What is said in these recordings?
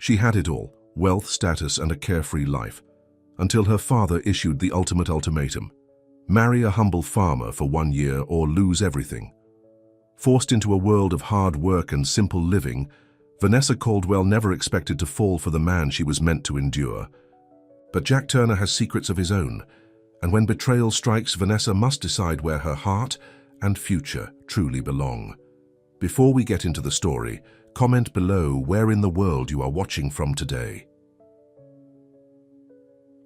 She had it all, wealth, status, and a carefree life, until her father issued the ultimate ultimatum: marry a humble farmer for 1 year or lose everything. Forced into a world of hard work and simple living, Vanessa Caldwell never expected to fall for the man she was meant to endure. But Jack Turner has secrets of his own, and when betrayal strikes, Vanessa must decide where her heart and future truly belong. Before we get into the story, comment below where in the world you are watching from today.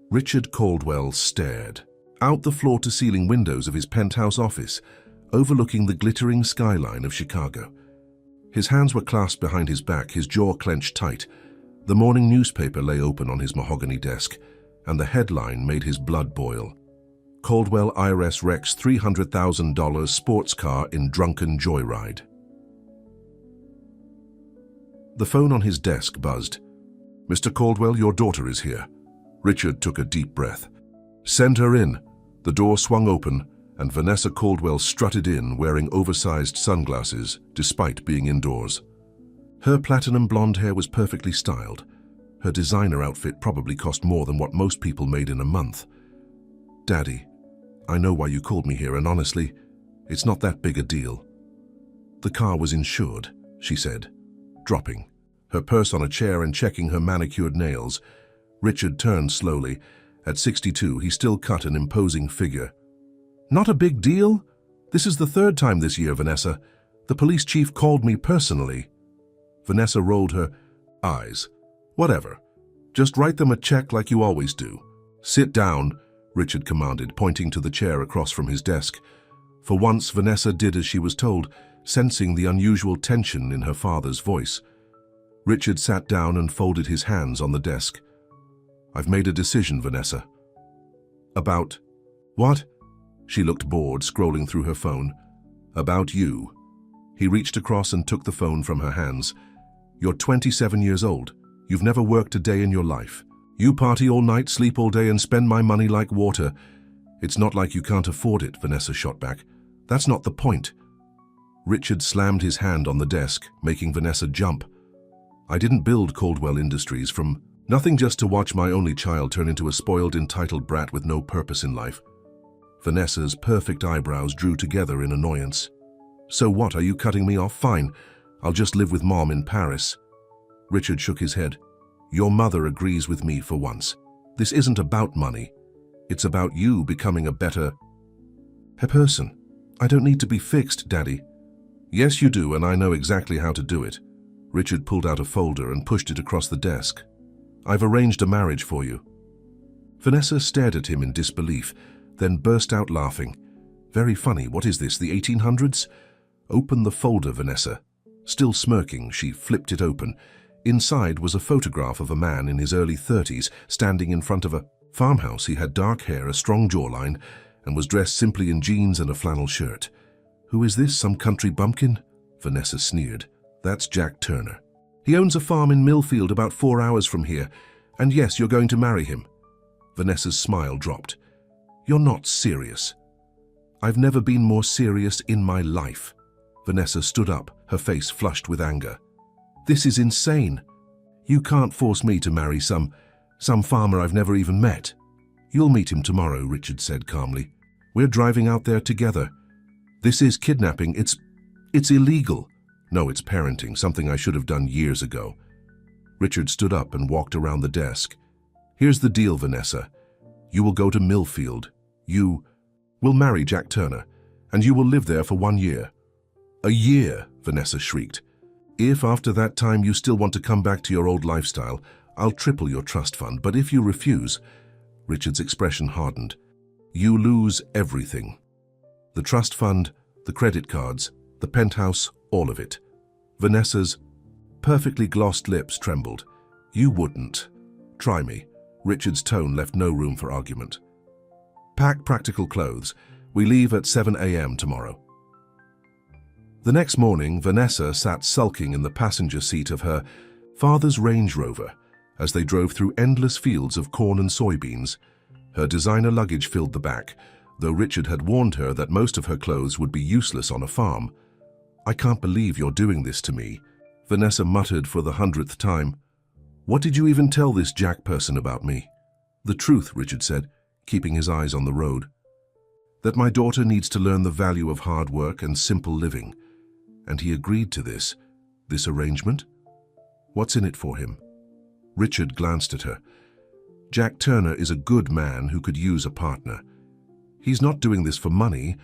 Richard Caldwell stared out the floor-to-ceiling windows of his penthouse office, overlooking the glittering skyline of Chicago. His hands were clasped behind his back, his jaw clenched tight. The morning newspaper lay open on his mahogany desk, and the headline made his blood boil. Caldwell IRS wrecks $300,000 sports car in drunken joyride. The phone on his desk buzzed. "Mr. Caldwell, your daughter is here." Richard took a deep breath. "Send her in." The door swung open, and Vanessa Caldwell strutted in wearing oversized sunglasses despite being indoors. Her platinum blonde hair was perfectly styled. Her designer outfit probably cost more than what most people made in a month. "Daddy, I know why you called me here, and honestly, it's not that big a deal." "The car was insured," she said, dropping her purse on a chair and checking her manicured nails. Richard turned slowly. At 62, he still cut an imposing figure. "Not a big deal? This is the 3rd time this year, Vanessa. The police chief called me personally." Vanessa rolled her eyes. "Whatever. Just write them a check like you always do." "Sit down," Richard commanded, pointing to the chair across from his desk. For once, Vanessa did as she was told, sensing the unusual tension in her father's voice. Richard sat down and folded his hands on the desk. "I've made a decision, Vanessa." "About what?" She looked bored, scrolling through her phone. "About you." He reached across and took the phone from her hands. "You're 27 years old. You've never worked a day in your life. You party all night, sleep all day, and spend my money like water. It's not like you can't afford it," Vanessa shot back. "That's not the point." Richard slammed his hand on the desk, making Vanessa jump. "I didn't build Caldwell Industries from nothing just to watch my only child turn into a spoiled, entitled brat with no purpose in life." Vanessa's perfect eyebrows drew together in annoyance. "So what, are you cutting me off? Fine, I'll just live with Mom in Paris." Richard shook his head. "Your mother agrees with me for once. This isn't about money. It's about you becoming a better person. I don't need to be fixed, Daddy." "Yes, you do, and I know exactly how to do it." Richard pulled out a folder and pushed it across the desk. "I've arranged a marriage for you." Vanessa stared at him in disbelief, then burst out laughing. "Very funny. What is this, the 1800s? "Open the folder, Vanessa." Still smirking, she flipped it open. Inside was a photograph of a man in his early 30s standing in front of a farmhouse. He had dark hair, a strong jawline, and was dressed simply in jeans and a flannel shirt. "Who is this, some country bumpkin?" Vanessa sneered. "That's Jack Turner. He owns a farm in Millfield about 4 hours from here. And yes, you're going to marry him." Vanessa's smile dropped. "You're not serious." "I've never been more serious in my life." Vanessa stood up, her face flushed with anger. "This is insane. You can't force me to marry some farmer I've never even met." "You'll meet him tomorrow," Richard said calmly. "We're driving out there together. This is kidnapping. It's illegal." "No, it's parenting, something I should have done years ago." Richard stood up and walked around the desk. "Here's the deal, Vanessa. You will go to Millfield. You will marry Jack Turner, and you will live there for 1 year. "A year?" Vanessa shrieked. "If after that time you still want to come back to your old lifestyle, I'll triple your trust fund. But if you refuse," Richard's expression hardened, "you lose everything. The trust fund, the credit cards, the penthouse, all of it." Vanessa's perfectly glossed lips trembled. "You wouldn't. Try me." Richard's tone left no room for argument. "Pack practical clothes. We leave at 7 a.m. tomorrow." The next morning, Vanessa sat sulking in the passenger seat of her father's Range Rover as they drove through endless fields of corn and soybeans. Her designer luggage filled the back, though Richard had warned her that most of her clothes would be useless on a farm. "I can't believe you're doing this to me," Vanessa muttered for the 100th time. What did you even tell this Jack person about me? The truth, Richard said, keeping his eyes on the road. That my daughter needs to learn the value of hard work and simple living. And he agreed to this arrangement? What's in it for him? Richard glanced at her. Jack Turner is a good man who could use a partner. He's not doing this for money,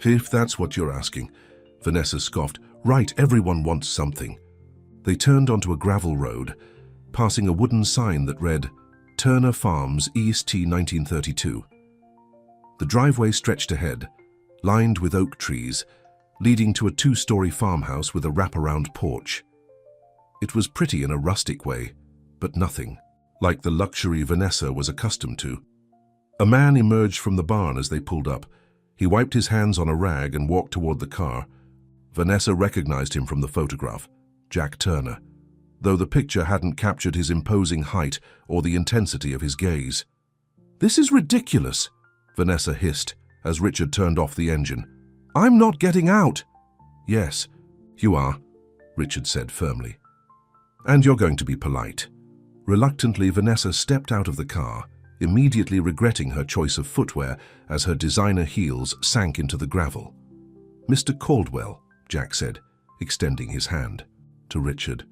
if that's what you're asking. Vanessa scoffed. Right, everyone wants something. They turned onto a gravel road, passing a wooden sign that read, Turner Farms, EST 1932. The driveway stretched ahead, lined with oak trees, leading to a 2-story farmhouse with a wraparound porch. It was pretty in a rustic way, but nothing like the luxury Vanessa was accustomed to. A man emerged from the barn as they pulled up. He wiped his hands on a rag and walked toward the car. Vanessa recognized him from the photograph, Jack Turner, though the picture hadn't captured his imposing height or the intensity of his gaze. "This is ridiculous," Vanessa hissed as Richard turned off the engine. "I'm not getting out." "Yes, you are," Richard said firmly. "And you're going to be polite." Reluctantly, Vanessa stepped out of the car, immediately regretting her choice of footwear as her designer heels sank into the gravel. "Mr. Caldwell," Jack said, extending his hand to Richard.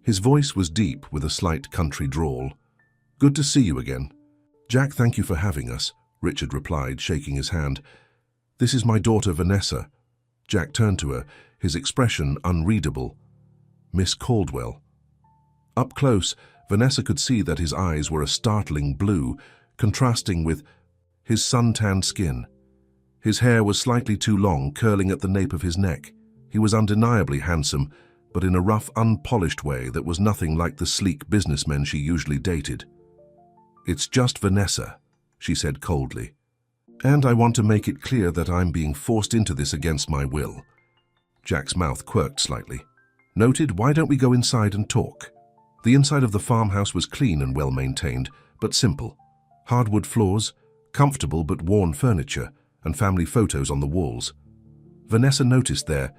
His voice was deep with a slight country drawl. "Good to see you again." "Jack, thank you for having us," Richard replied, shaking his hand. "This is my daughter, Vanessa." Jack turned to her, his expression unreadable. "Miss Caldwell." Up close, Vanessa could see that his eyes were a startling blue, contrasting with his sun-tanned skin. His hair was slightly too long, curling at the nape of his neck. He was undeniably handsome, but in a rough, unpolished way that was nothing like the sleek businessmen she usually dated. "It's just Vanessa," she said coldly. "And I want to make it clear that I'm being forced into this against my will." Jack's mouth quirked slightly. "Noted, why don't we go inside and talk?" The inside of the farmhouse was clean and well-maintained, but simple. Hardwood floors, comfortable but worn furniture, and family photos on the walls. Vanessa noticed there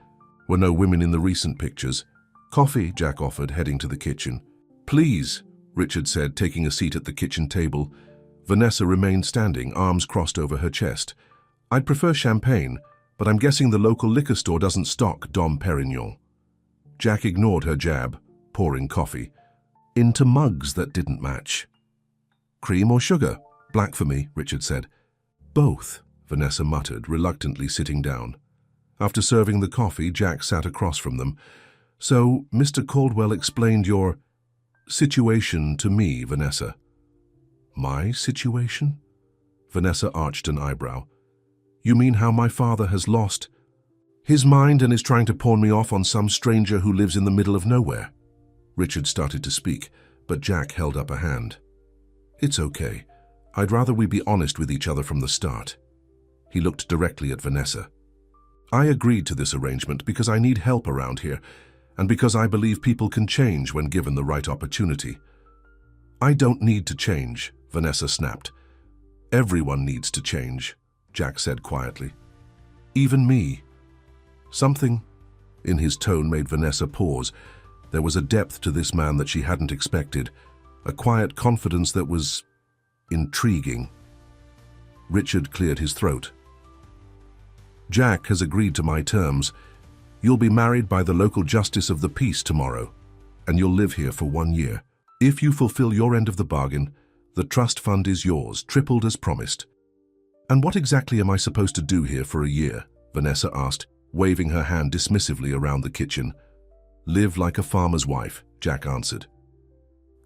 were no women in the recent pictures. "Coffee," Jack offered, heading to the kitchen. "Please," Richard said, taking a seat at the kitchen table. Vanessa remained standing, arms crossed over her chest. "I'd prefer champagne, but I'm guessing the local liquor store doesn't stock Dom Perignon." Jack ignored her jab, pouring coffee into mugs that didn't match. "Cream or sugar?" "Black for me," Richard said. "Both," Vanessa muttered, reluctantly sitting down. After serving the coffee, Jack sat across from them. "So, Mr. Caldwell explained your situation to me, Vanessa." "My situation?" Vanessa arched an eyebrow. "You mean how my father has lost his mind and is trying to pawn me off on some stranger who lives in the middle of nowhere?" Richard started to speak, but Jack held up a hand. "It's okay. I'd rather we be honest with each other from the start." He looked directly at Vanessa. "I agreed to this arrangement because I need help around here, and because I believe people can change when given the right opportunity." "I don't need to change," Vanessa snapped. "Everyone needs to change," Jack said quietly. "Even me." Something in his tone made Vanessa pause. There was a depth to this man that she hadn't expected, a quiet confidence that was intriguing. Richard cleared his throat. "Jack has agreed to my terms. You'll be married by the local justice of the peace tomorrow, and you'll live here for 1 year. If you fulfill your end of the bargain, the trust fund is yours, tripled as promised." "And what exactly am I supposed to do here for a year?" Vanessa asked, waving her hand dismissively around the kitchen. "Live like a farmer's wife," Jack answered.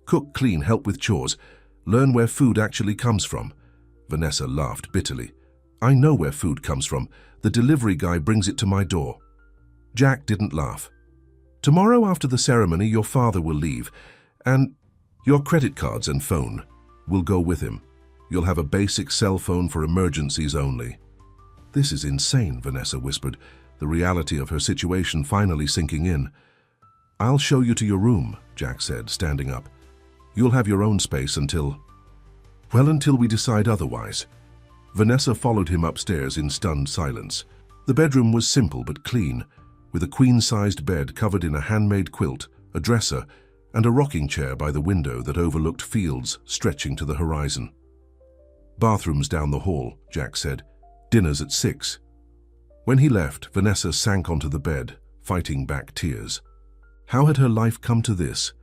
"Cook, clean, help with chores, learn where food actually comes from." Vanessa laughed bitterly. "I know where food comes from. The delivery guy brings it to my door." Jack didn't laugh. "Tomorrow after the ceremony, your father will leave, and your credit cards and phone will go with him. You'll have a basic cell phone for emergencies only." "This is insane," Vanessa whispered, the reality of her situation finally sinking in. "I'll show you to your room," Jack said, standing up. "You'll have your own space until we decide otherwise." Vanessa followed him upstairs in stunned silence. The bedroom was simple but clean, with a queen-sized bed covered in a handmade quilt, a dresser, and a rocking chair by the window that overlooked fields stretching to the horizon. "Bathrooms down the hall," Jack said. "Dinner's at 6. When he left, Vanessa sank onto the bed, fighting back tears. How had her life come to this?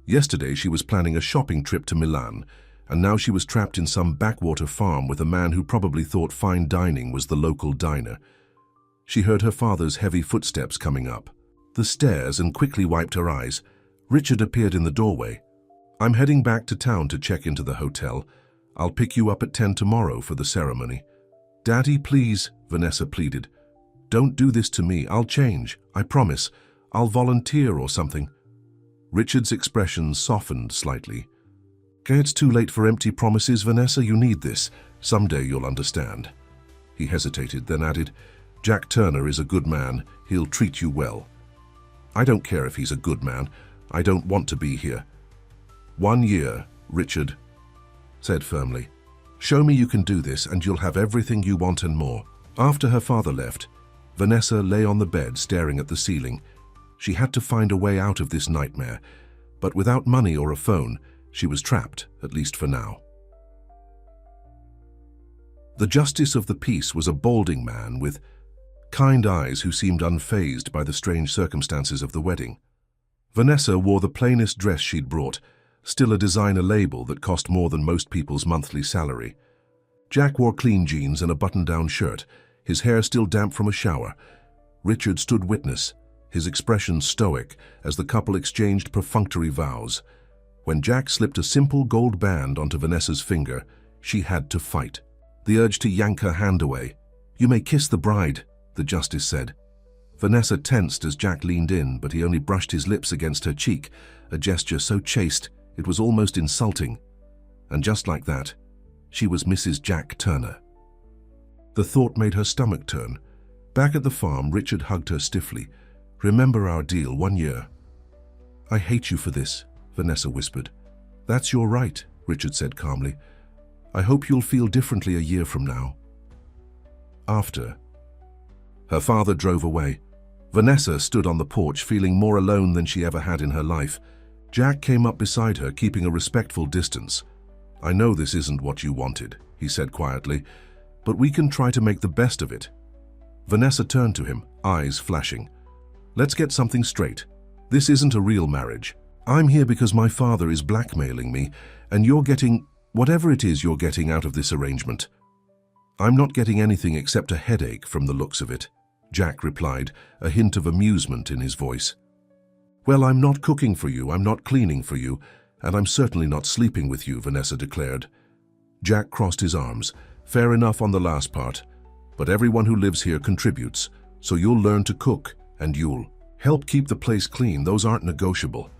Yesterday she was planning a shopping trip to Milan, and now she was trapped in some backwater farm with a man who probably thought fine dining was the local diner. She heard her father's heavy footsteps coming up the stairs and quickly wiped her eyes. Richard appeared in the doorway. "I'm heading back to town to check into the hotel. I'll pick you up at 10 tomorrow for the ceremony." "Daddy, please," Vanessa pleaded. "Don't do this to me. I'll change. I promise. I'll volunteer or something." Richard's expression softened slightly. "Okay, it's too late for empty promises, Vanessa. You need this. Someday you'll understand." He hesitated, then added, "Jack Turner is a good man. He'll treat you well." "I don't care if he's a good man. I don't want to be here." "1 year," Richard said firmly. "Show me you can do this and you'll have everything you want and more." After her father left, Vanessa lay on the bed staring at the ceiling. She had to find a way out of this nightmare, but without money or a phone, she was trapped, at least for now. The justice of the peace was a balding man with kind eyes who seemed unfazed by the strange circumstances of the wedding. Vanessa wore the plainest dress she'd brought, still a designer label that cost more than most people's monthly salary. Jack wore clean jeans and a button-down shirt, his hair still damp from a shower. Richard stood witness, his expression stoic as the couple exchanged perfunctory vows. When Jack slipped a simple gold band onto Vanessa's finger, she had to fight. The urge to yank her hand away. "You may kiss the bride," the justice said. Vanessa tensed as Jack leaned in, but he only brushed his lips against her cheek, a gesture so chaste it was almost insulting. And just like that, she was Mrs. Jack Turner. The thought made her stomach turn. Back at the farm, Richard hugged her stiffly. "Remember our deal, 1 year." "I hate you for this," Vanessa whispered. "That's your right," Richard said calmly. "I hope you'll feel differently a year from now." After. Her father drove away. Vanessa stood on the porch, feeling more alone than she ever had in her life. Jack came up beside her, keeping a respectful distance. "I know this isn't what you wanted," he said quietly, "but we can try to make the best of it." Vanessa turned to him, eyes flashing. "Let's get something straight. This isn't a real marriage. I'm here because my father is blackmailing me, and you're getting whatever it is you're getting out of this arrangement." "I'm not getting anything except a headache from the looks of it," Jack replied, a hint of amusement in his voice. "Well, I'm not cooking for you, I'm not cleaning for you, and I'm certainly not sleeping with you," Vanessa declared. Jack crossed his arms. "Fair enough on the last part, but everyone who lives here contributes, so you'll learn to cook, and you'll help keep the place clean. Those aren't negotiable.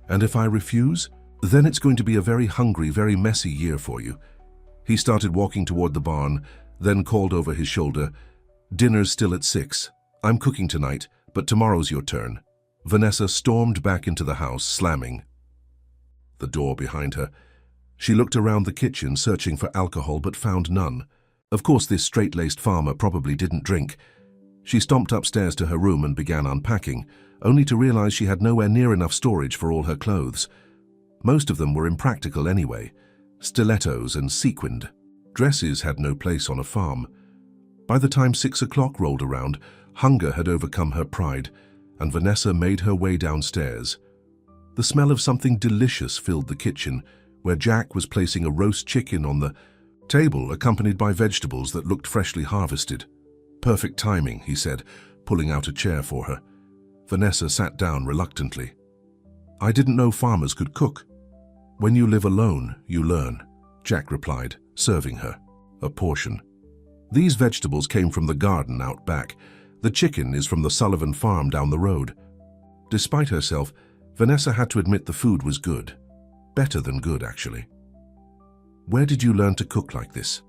And if I refuse, then it's going to be a very hungry, very messy year for you." He started walking toward the barn, then called over his shoulder, "Dinner's still at 6. I'm cooking tonight, but tomorrow's your turn." Vanessa stormed back into the house, slamming the door behind her. She looked around the kitchen, searching for alcohol, but found none. Of course, this straight-laced farmer probably didn't drink. She stomped upstairs to her room and began unpacking, only to realize she had nowhere near enough storage for all her clothes. Most of them were impractical anyway, stilettos and sequined. Dresses had no place on a farm. By the time 6 o'clock rolled around, hunger had overcome her pride, and Vanessa made her way downstairs. The smell of something delicious filled the kitchen, where Jack was placing a roast chicken on the table, accompanied by vegetables that looked freshly harvested. "Perfect timing," he said, pulling out a chair for her. Vanessa sat down reluctantly. "I didn't know farmers could cook." "When you live alone, you learn," Jack replied, serving her a portion. "These vegetables came from the garden out back. The chicken is from the Sullivan farm down the road." Despite herself, Vanessa had to admit the food was good. Better than good, actually. "Where did you learn to cook like this?"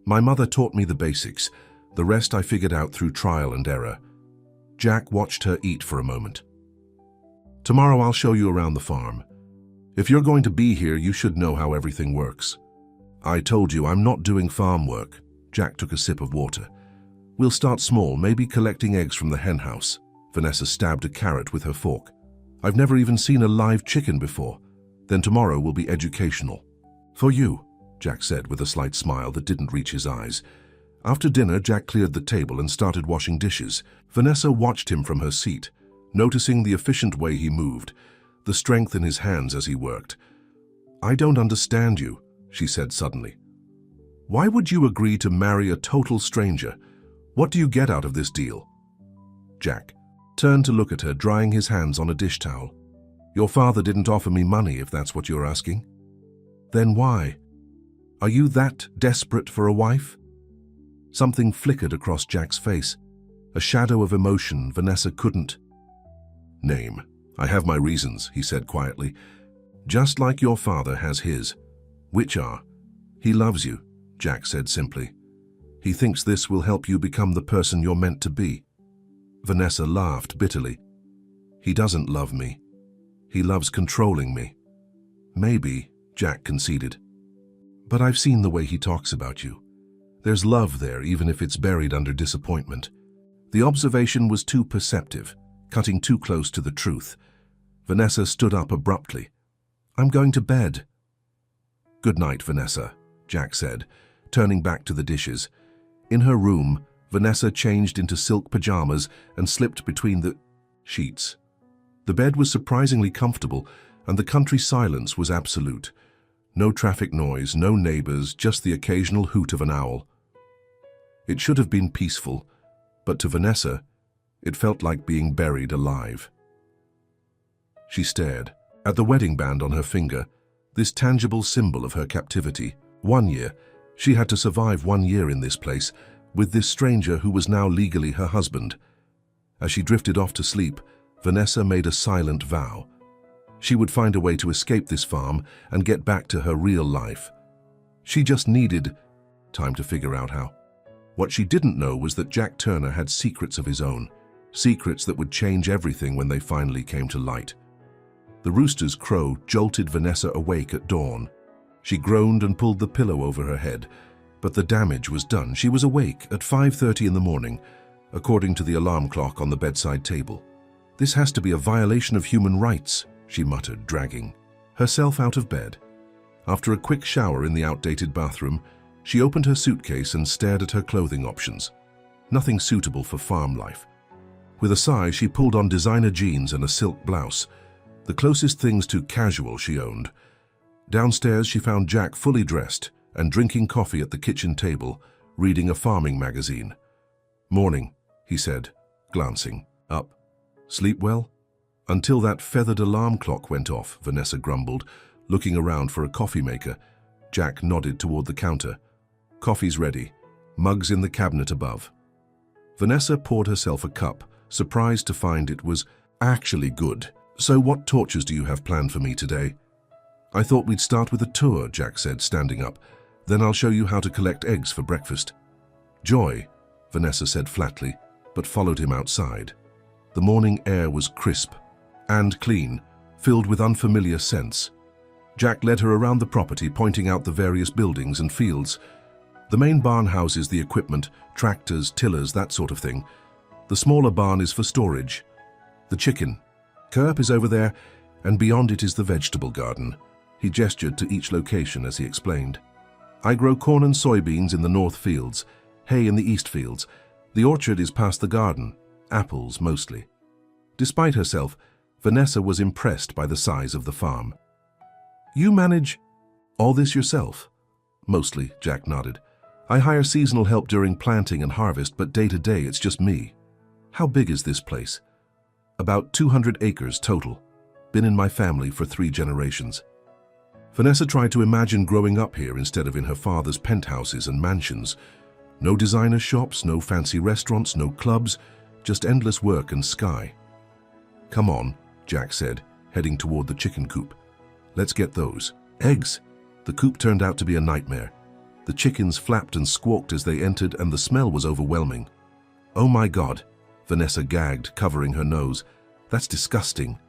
"My mother taught me the basics. The rest I figured out through trial and error." Jack watched her eat for a moment. "Tomorrow I'll show you around the farm. If you're going to be here, you should know how everything works." "I told you I'm not doing farm work." Jack took a sip of water. "We'll start small, maybe collecting eggs from the hen house." Vanessa stabbed a carrot with her fork. I've never even seen a live chicken before. Then tomorrow will be educational. For you, Jack said with a slight smile that didn't reach his eyes. After dinner, Jack cleared the table and started washing dishes. Vanessa watched him from her seat, noticing the efficient way he moved, the strength in his hands as he worked. I don't understand you, she said suddenly. Why would you agree to marry a total stranger? What do you get out of this deal? Jack turned to look at her, drying his hands on a dish towel. Your father didn't offer me money, if that's what you're asking. Then why? Are you that desperate for a wife? Something flickered across Jack's face, a shadow of emotion Vanessa couldn't name. I have my reasons, he said quietly, just like your father has his. Which are? He loves you, Jack said simply. He thinks this will help you become the person you're meant to be. Vanessa laughed bitterly. He doesn't love me. He loves controlling me. Maybe, Jack conceded. But I've seen the way he talks about you. There's love there, even if it's buried under disappointment. The observation was too perceptive, cutting too close to the truth. Vanessa stood up abruptly. I'm going to bed. Good night, Vanessa, Jack said, turning back to the dishes. In her room, Vanessa changed into silk pajamas and slipped between the sheets. The bed was surprisingly comfortable, and the country silence was absolute. No traffic noise, no neighbors, just the occasional hoot of an owl. It should have been peaceful, but to Vanessa, it felt like being buried alive. She stared at the wedding band on her finger, this tangible symbol of her captivity. 1 year. She had to survive 1 year in this place, with this stranger who was now legally her husband. As she drifted off to sleep, Vanessa made a silent vow. She would find a way to escape this farm and get back to her real life. She just needed time to figure out how. What she didn't know was that Jack Turner had secrets of his own, secrets that would change everything when they finally came to light. The rooster's crow jolted Vanessa awake at dawn. She groaned and pulled the pillow over her head, but the damage was done. She was awake at 5:30 in the morning, according to the alarm clock on the bedside table. This has to be a violation of human rights, she muttered, dragging herself out of bed. After a quick shower in the outdated bathroom, she opened her suitcase and stared at her clothing options. Nothing suitable for farm life. With a sigh, she pulled on designer jeans and a silk blouse, the closest things to casual she owned. Downstairs, she found Jack fully dressed and drinking coffee at the kitchen table, reading a farming magazine. Morning, he said, glancing up. Sleep well? Until that feathered alarm clock went off, Vanessa grumbled, looking around for a coffee maker. Jack nodded toward the counter. Coffee's ready. Mugs in the cabinet above. Vanessa poured herself a cup, surprised to find it was actually good. So what tortures do you have planned for me today? I thought we'd start with a tour, Jack said, standing up. Then I'll show you how to collect eggs for breakfast. Joy, Vanessa said flatly, but followed him outside. The morning air was crisp and clean, filled with unfamiliar scents. Jack led her around the property, pointing out the various buildings and fields. The main barn houses the equipment, tractors, tillers, that sort of thing. The smaller barn is for storage. The chicken coop is over there, and beyond it is the vegetable garden. He gestured to each location as he explained. I grow corn and soybeans in the north fields, hay in the east fields. The orchard is past the garden, apples mostly. Despite herself, Vanessa was impressed by the size of the farm. You manage all this yourself? Mostly, Jack nodded. I hire seasonal help during planting and harvest, but day to day it's just me. How big is this place? About 200 acres total. Been in my family for 3 generations. Vanessa tried to imagine growing up here instead of in her father's penthouses and mansions. No designer shops, no fancy restaurants, no clubs, just endless work and sky. Come on, Jack said, heading toward the chicken coop. Let's get those eggs. The coop turned out to be a nightmare. The chickens flapped and squawked as they entered, and the smell was overwhelming. Oh my God, Vanessa gagged, covering her nose. That's disgusting.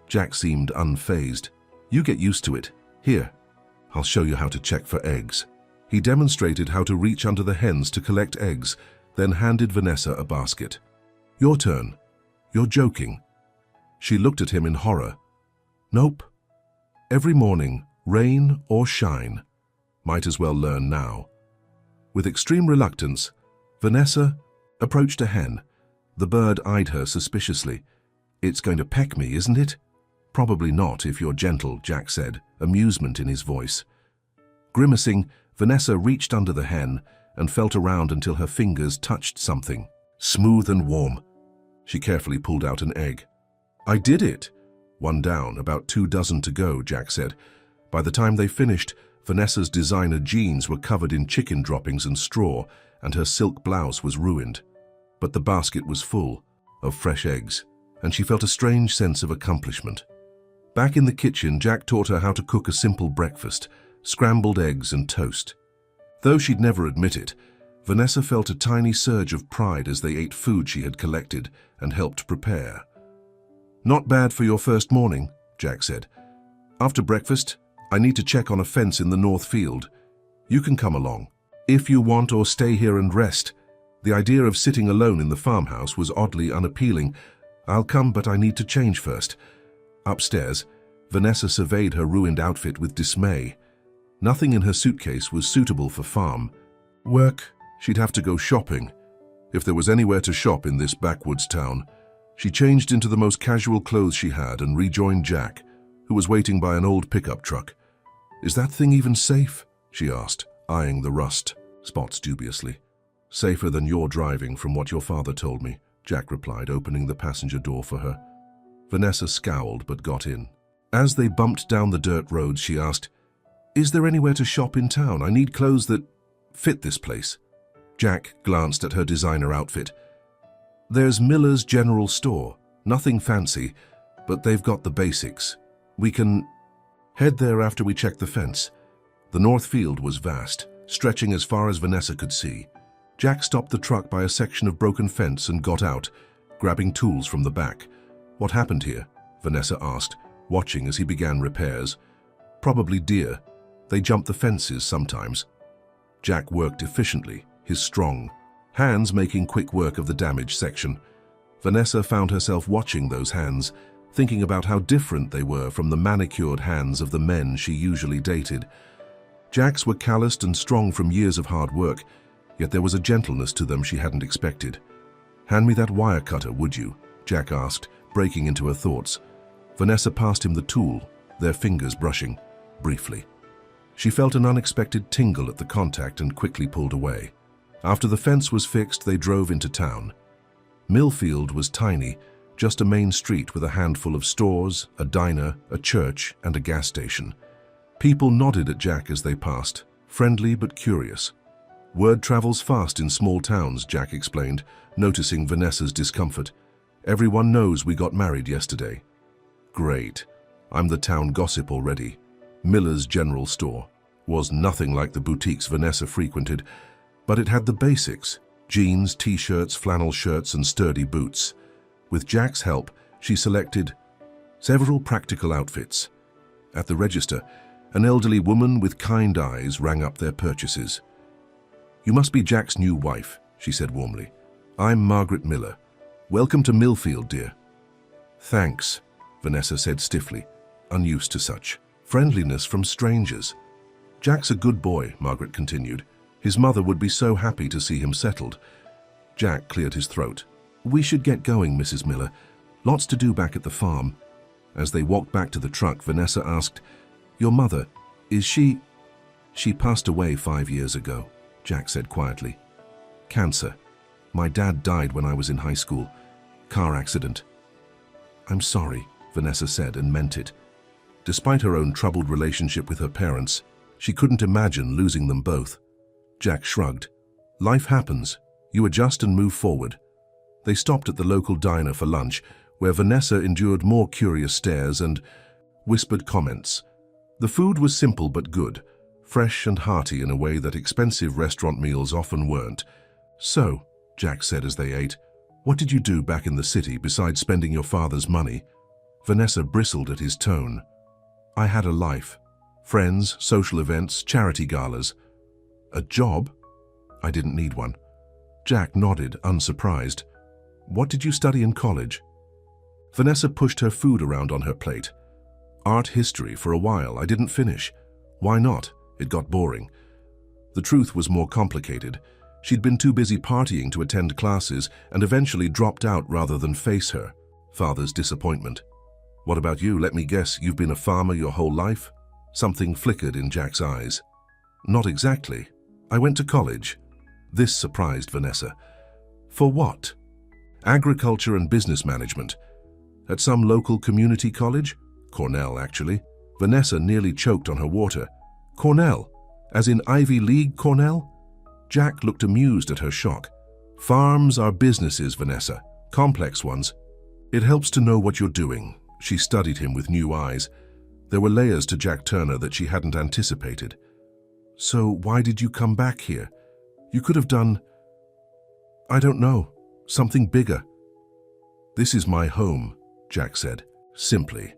Jack seemed unfazed. You get used to it. Here, I'll show you how to check for eggs. He demonstrated how to reach under the hens to collect eggs, then handed Vanessa a basket. Your turn. You're joking. She looked at him in horror. Nope. Every morning, rain or shine. Might as well learn now. With extreme reluctance, Vanessa approached a hen. The bird eyed her suspiciously. It's going to peck me, isn't it? Probably not if you're gentle, Jack said, amusement in his voice. Grimacing, Vanessa reached under the hen and felt around until her fingers touched something, smooth and warm. She carefully pulled out an egg. I did it. One down, about 2 dozen to go, Jack said. By the time they finished, Vanessa's designer jeans were covered in chicken droppings and straw, and her silk blouse was ruined. But the basket was full of fresh eggs, and she felt a strange sense of accomplishment. Back in the kitchen, Jack taught her how to cook a simple breakfast, scrambled eggs and toast. Though she'd never admit it, Vanessa felt a tiny surge of pride as they ate food she had collected and helped prepare. Not bad for your first morning, Jack said. After breakfast, I need to check on a fence in the north field. You can come along, if you want, or stay here and rest. The idea of sitting alone in the farmhouse was oddly unappealing. I'll come, but I need to change first. Upstairs, Vanessa surveyed her ruined outfit with dismay. Nothing in her suitcase was suitable for farm work. She'd have to go shopping. If there was anywhere to shop in this backwoods town. She changed into the most casual clothes she had and rejoined Jack, who was waiting by an old pickup truck. Is that thing even safe? She asked, eyeing the rust spots dubiously. Safer than your driving, from what your father told me, Jack replied, opening the passenger door for her. Vanessa scowled but got in. As they bumped down the dirt road, she asked, Is there anywhere to shop in town? I need clothes that fit this place. Jack glanced at her designer outfit. There's Miller's General Store. Nothing fancy, but they've got the basics. We can head there after we check the fence. The north field was vast, stretching as far as Vanessa could see. Jack stopped the truck by a section of broken fence and got out, grabbing tools from the back. What happened here? Vanessa asked, watching as he began repairs. Probably deer. They jump the fences sometimes. Jack worked efficiently, his strong hands making quick work of the damaged section. Vanessa found herself watching those hands, thinking about how different they were from the manicured hands of the men she usually dated. Jack's were calloused and strong from years of hard work, yet there was a gentleness to them she hadn't expected. Hand me that wire cutter, would you? Jack asked, breaking into her thoughts. Vanessa passed him the tool, their fingers brushing, briefly. She felt an unexpected tingle at the contact and quickly pulled away. After the fence was fixed, they drove into town. Millfield was tiny, just a main street with a handful of stores, a diner, a church, and a gas station. People nodded at Jack as they passed, friendly but curious. Word travels fast in small towns, Jack explained, noticing Vanessa's discomfort. Everyone knows we got married yesterday. Great. I'm the town gossip already. Miller's General Store was nothing like the boutiques Vanessa frequented, but it had the basics: jeans, t-shirts, flannel shirts, and sturdy boots. With Jack's help, she selected several practical outfits. At the register, an elderly woman with kind eyes rang up their purchases. You must be Jack's new wife, she said warmly. I'm Margaret Miller. Welcome to Millfield, dear. Thanks, Vanessa said stiffly, unused to such friendliness from strangers. Jack's a good boy, Margaret continued. His mother would be so happy to see him settled. Jack cleared his throat. We should get going, Mrs. Miller. Lots to do back at the farm. As they walked back to the truck, Vanessa asked, Your mother, is she... She passed away 5 years ago, Jack said quietly. Cancer. My dad died when I was in high school. Car accident. I'm sorry, Vanessa said and meant it. Despite her own troubled relationship with her parents, she couldn't imagine losing them both. Jack shrugged. Life happens. You adjust and move forward. They stopped at the local diner for lunch, where Vanessa endured more curious stares and whispered comments. The food was simple but good, fresh and hearty in a way that expensive restaurant meals often weren't. So, Jack said as they ate, what did you do back in the city besides spending your father's money? Vanessa bristled at his tone. I had a life. Friends, social events, charity galas. A job? I didn't need one. Jack nodded, unsurprised. What did you study in college? Vanessa pushed her food around on her plate. Art history for a while. I didn't finish. Why not? It got boring. The truth was more complicated. She'd been too busy partying to attend classes and eventually dropped out rather than face her father's disappointment. What about you? Let me guess, you've been a farmer your whole life? Something flickered in Jack's eyes. Not exactly. I went to college. This surprised Vanessa. For what? Agriculture and business management. At some local community college? Cornell, actually. Vanessa nearly choked on her water. Cornell? As in Ivy League Cornell? Jack looked amused at her shock. Farms are businesses, Vanessa. Complex ones. It helps to know what you're doing. She studied him with new eyes. There were layers to Jack Turner that she hadn't anticipated. So why did you come back here? You could have done, I don't know, something bigger. This is my home, Jack said, simply.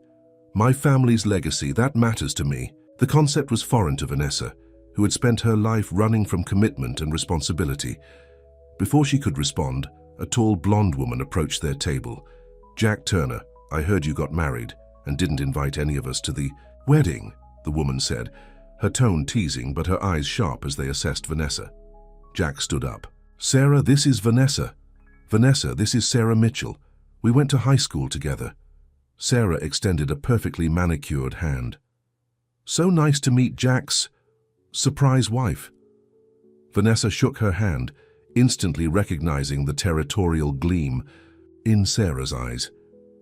My family's legacy, that matters to me. The concept was foreign to Vanessa, who had spent her life running from commitment and responsibility. Before she could respond, a tall blonde woman approached their table. Jack Turner, I heard you got married and didn't invite any of us to the wedding, the woman said, her tone teasing but her eyes sharp as they assessed Vanessa. Jack stood up. Sarah, this is Vanessa. Vanessa, this is Sarah Mitchell. We went to high school together. Sarah extended a perfectly manicured hand. So nice to meet Jack's surprise wife. Vanessa shook her hand, instantly recognizing the territorial gleam in Sarah's eyes.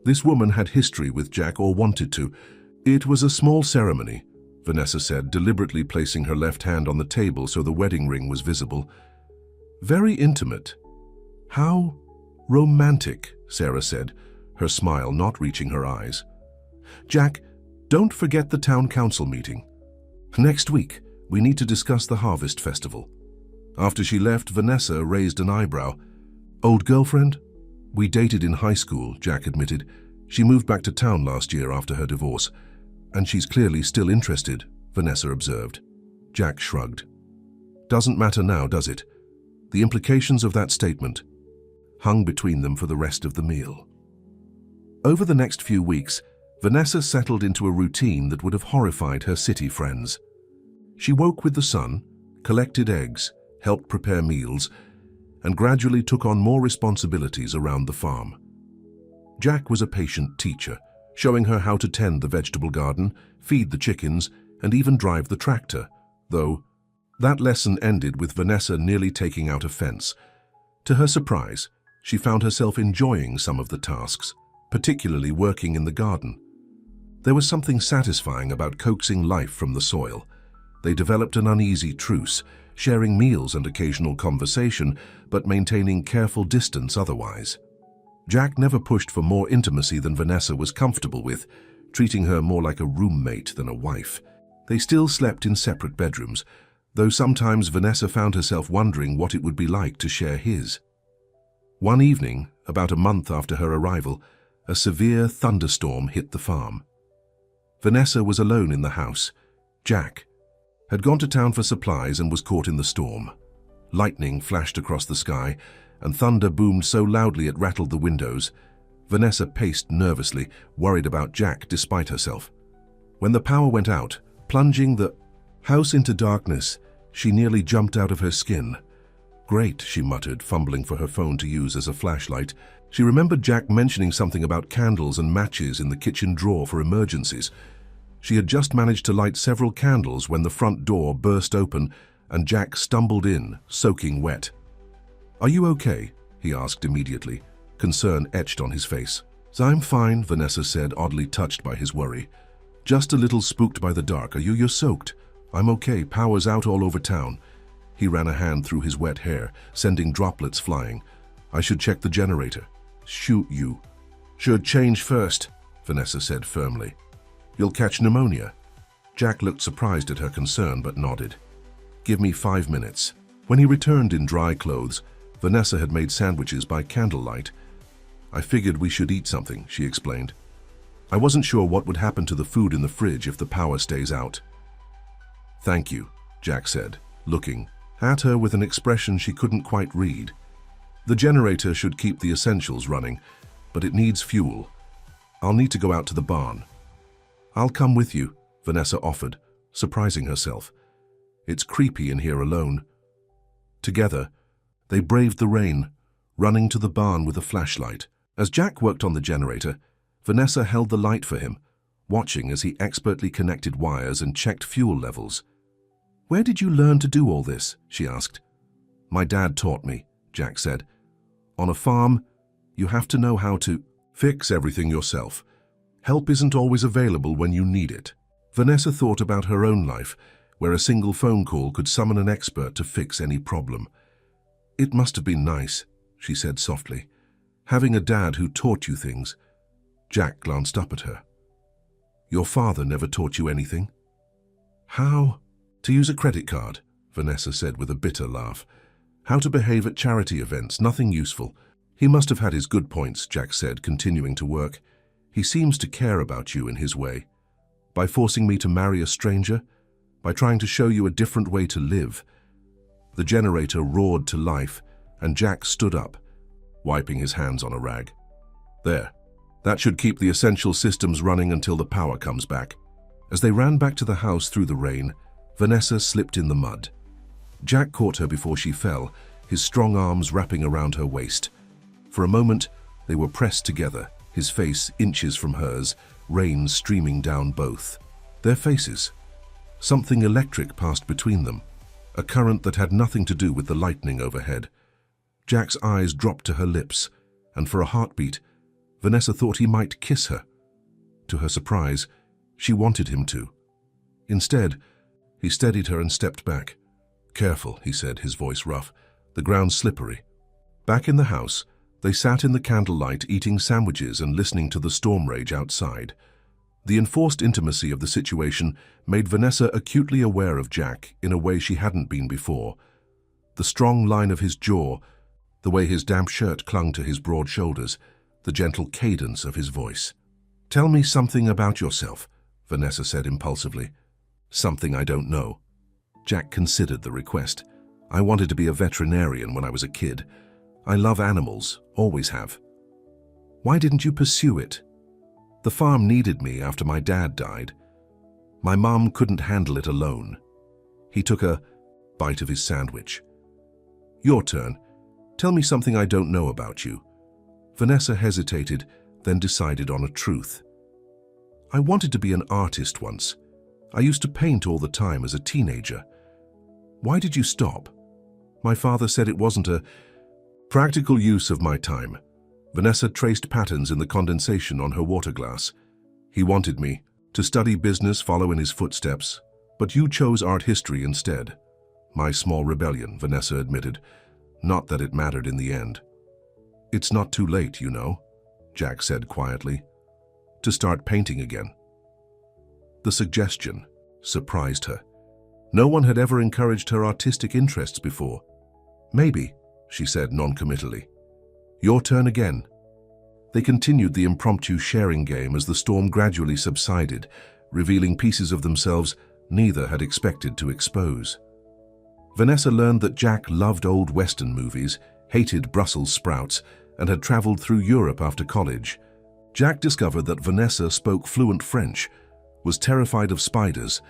This woman had history with Jack, or wanted to. It was a small ceremony, Vanessa said, deliberately placing her left hand on the table so the wedding ring was visible. Very intimate. How romantic, Sarah said, her smile not reaching her eyes. Jack, don't forget the town council meeting. Next week, we need to discuss the harvest festival. After she left, Vanessa raised an eyebrow. Old girlfriend? We dated in high school, Jack admitted. She moved back to town last year after her divorce. And she's clearly still interested, Vanessa observed. Jack shrugged. Doesn't matter now, does it? The implications of that statement hung between them for the rest of the meal. Over the next few weeks, Vanessa settled into a routine that would have horrified her city friends. She woke with the sun, collected eggs, helped prepare meals, and gradually took on more responsibilities around the farm. Jack was a patient teacher, showing her how to tend the vegetable garden, feed the chickens, and even drive the tractor, though that lesson ended with Vanessa nearly taking out a fence. To her surprise, she found herself enjoying some of the tasks, particularly working in the garden. There was something satisfying about coaxing life from the soil. They developed an uneasy truce, sharing meals and occasional conversation, but maintaining careful distance otherwise. Jack never pushed for more intimacy than Vanessa was comfortable with, treating her more like a roommate than a wife. They still slept in separate bedrooms, though sometimes Vanessa found herself wondering what it would be like to share his. One evening, about a month after her arrival, a severe thunderstorm hit the farm. Vanessa was alone in the house. Jack had gone to town for supplies and was caught in the storm. Lightning flashed across the sky, and thunder boomed so loudly it rattled the windows. Vanessa paced nervously, worried about Jack despite herself. When the power went out, plunging the house into darkness, she nearly jumped out of her skin. Great, she muttered, fumbling for her phone to use as a flashlight. She remembered Jack mentioning something about candles and matches in the kitchen drawer for emergencies. She had just managed to light several candles when the front door burst open and Jack stumbled in, soaking wet. "Are you okay?" he asked immediately, concern etched on his face. "I'm fine," Vanessa said, oddly touched by his worry. "Just a little spooked by the dark. You're soaked." "I'm okay. Power's out all over town." He ran a hand through his wet hair, sending droplets flying. "I should check the generator." "Shoot you." "Should change first," Vanessa said firmly. "You'll catch pneumonia." Jack looked surprised at her concern but nodded. "Give me 5 minutes." When he returned in dry clothes, Vanessa had made sandwiches by candlelight. "I figured we should eat something," she explained. "I wasn't sure what would happen to the food in the fridge if the power stays out." "Thank you," Jack said, looking at her with an expression she couldn't quite read. "The generator should keep the essentials running, but it needs fuel. I'll need to go out to the barn. I'll come with you, Vanessa offered, surprising herself. It's creepy in here alone. Together, they braved the rain, running to the barn with a flashlight. As Jack worked on the generator, Vanessa held the light for him, watching as he expertly connected wires and checked fuel levels. "Where did you learn to do all this?" she asked. "My dad taught me," Jack said. "On a farm, you have to know how to fix everything yourself. Help isn't always available when you need it." Vanessa thought about her own life, where a single phone call could summon an expert to fix any problem. "It must have been nice," she said softly, "having a dad who taught you things." Jack glanced up at her. "Your father never taught you anything?" "How to use a credit card," Vanessa said with a bitter laugh. "How to behave at charity events, nothing useful." "He must have had his good points," Jack said, continuing to work. "He seems to care about you in his way. By forcing me to marry a stranger, by trying to show you a different way to live." The generator roared to life, and Jack stood up, wiping his hands on a rag. "There. That should keep the essential systems running until the power comes back." As they ran back to the house through the rain, Vanessa slipped in the mud. Jack caught her before she fell, his strong arms wrapping around her waist. For a moment, they were pressed together, his face inches from hers, rain streaming down both. Their faces. Something electric passed between them, a current that had nothing to do with the lightning overhead. Jack's eyes dropped to her lips, and for a heartbeat, Vanessa thought he might kiss her. To her surprise, she wanted him to. Instead, he steadied her and stepped back. "Careful," he said, his voice rough. "The ground's slippery." Back in the house, they sat in the candlelight eating sandwiches and listening to the storm rage outside. The enforced intimacy of the situation made Vanessa acutely aware of Jack in a way she hadn't been before. The strong line of his jaw, the way his damp shirt clung to his broad shoulders, the gentle cadence of his voice. "Tell me something about yourself," Vanessa said impulsively. "Something I don't know." Jack considered the request. "I wanted to be a veterinarian when I was a kid. I love animals, always have." "Why didn't you pursue it?" "The farm needed me after my dad died. My mom couldn't handle it alone." He took a bite of his sandwich. "Your turn. Tell me something I don't know about you." Vanessa hesitated, then decided on a truth. "I wanted to be an artist once. I used to paint all the time as a teenager." "Why did you stop?" "My father said it wasn't a practical use of my time." Vanessa traced patterns in the condensation on her water glass. "He wanted me to study business, follow in his footsteps, but you chose art history instead." "My small rebellion," Vanessa admitted. "Not that it mattered in the end." "It's not too late, you know," Jack said quietly, "to start painting again." The suggestion surprised her. No one had ever encouraged her artistic interests before. "Maybe," she said noncommittally. "Your turn again." They continued the impromptu sharing game as the storm gradually subsided, revealing pieces of themselves neither had expected to expose. Vanessa learned that Jack loved old Western movies, hated Brussels sprouts, and had traveled through Europe after college. Jack discovered that Vanessa spoke fluent French, was terrified of spiders,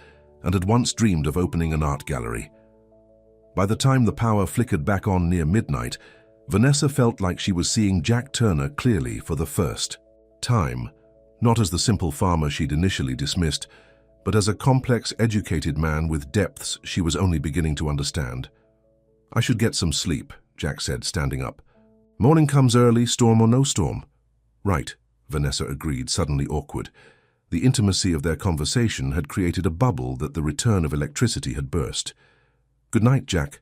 and had once dreamed of opening an art gallery. By the time the power flickered back on near midnight, Vanessa felt like she was seeing Jack Turner clearly for the first time, not as the simple farmer she'd initially dismissed, but as a complex, educated man with depths she was only beginning to understand. "I should get some sleep," Jack said, standing up. "Morning comes early, storm or no storm." "Right," Vanessa agreed, suddenly awkward. The intimacy of their conversation had created a bubble that the return of electricity had burst. "Good night, Jack."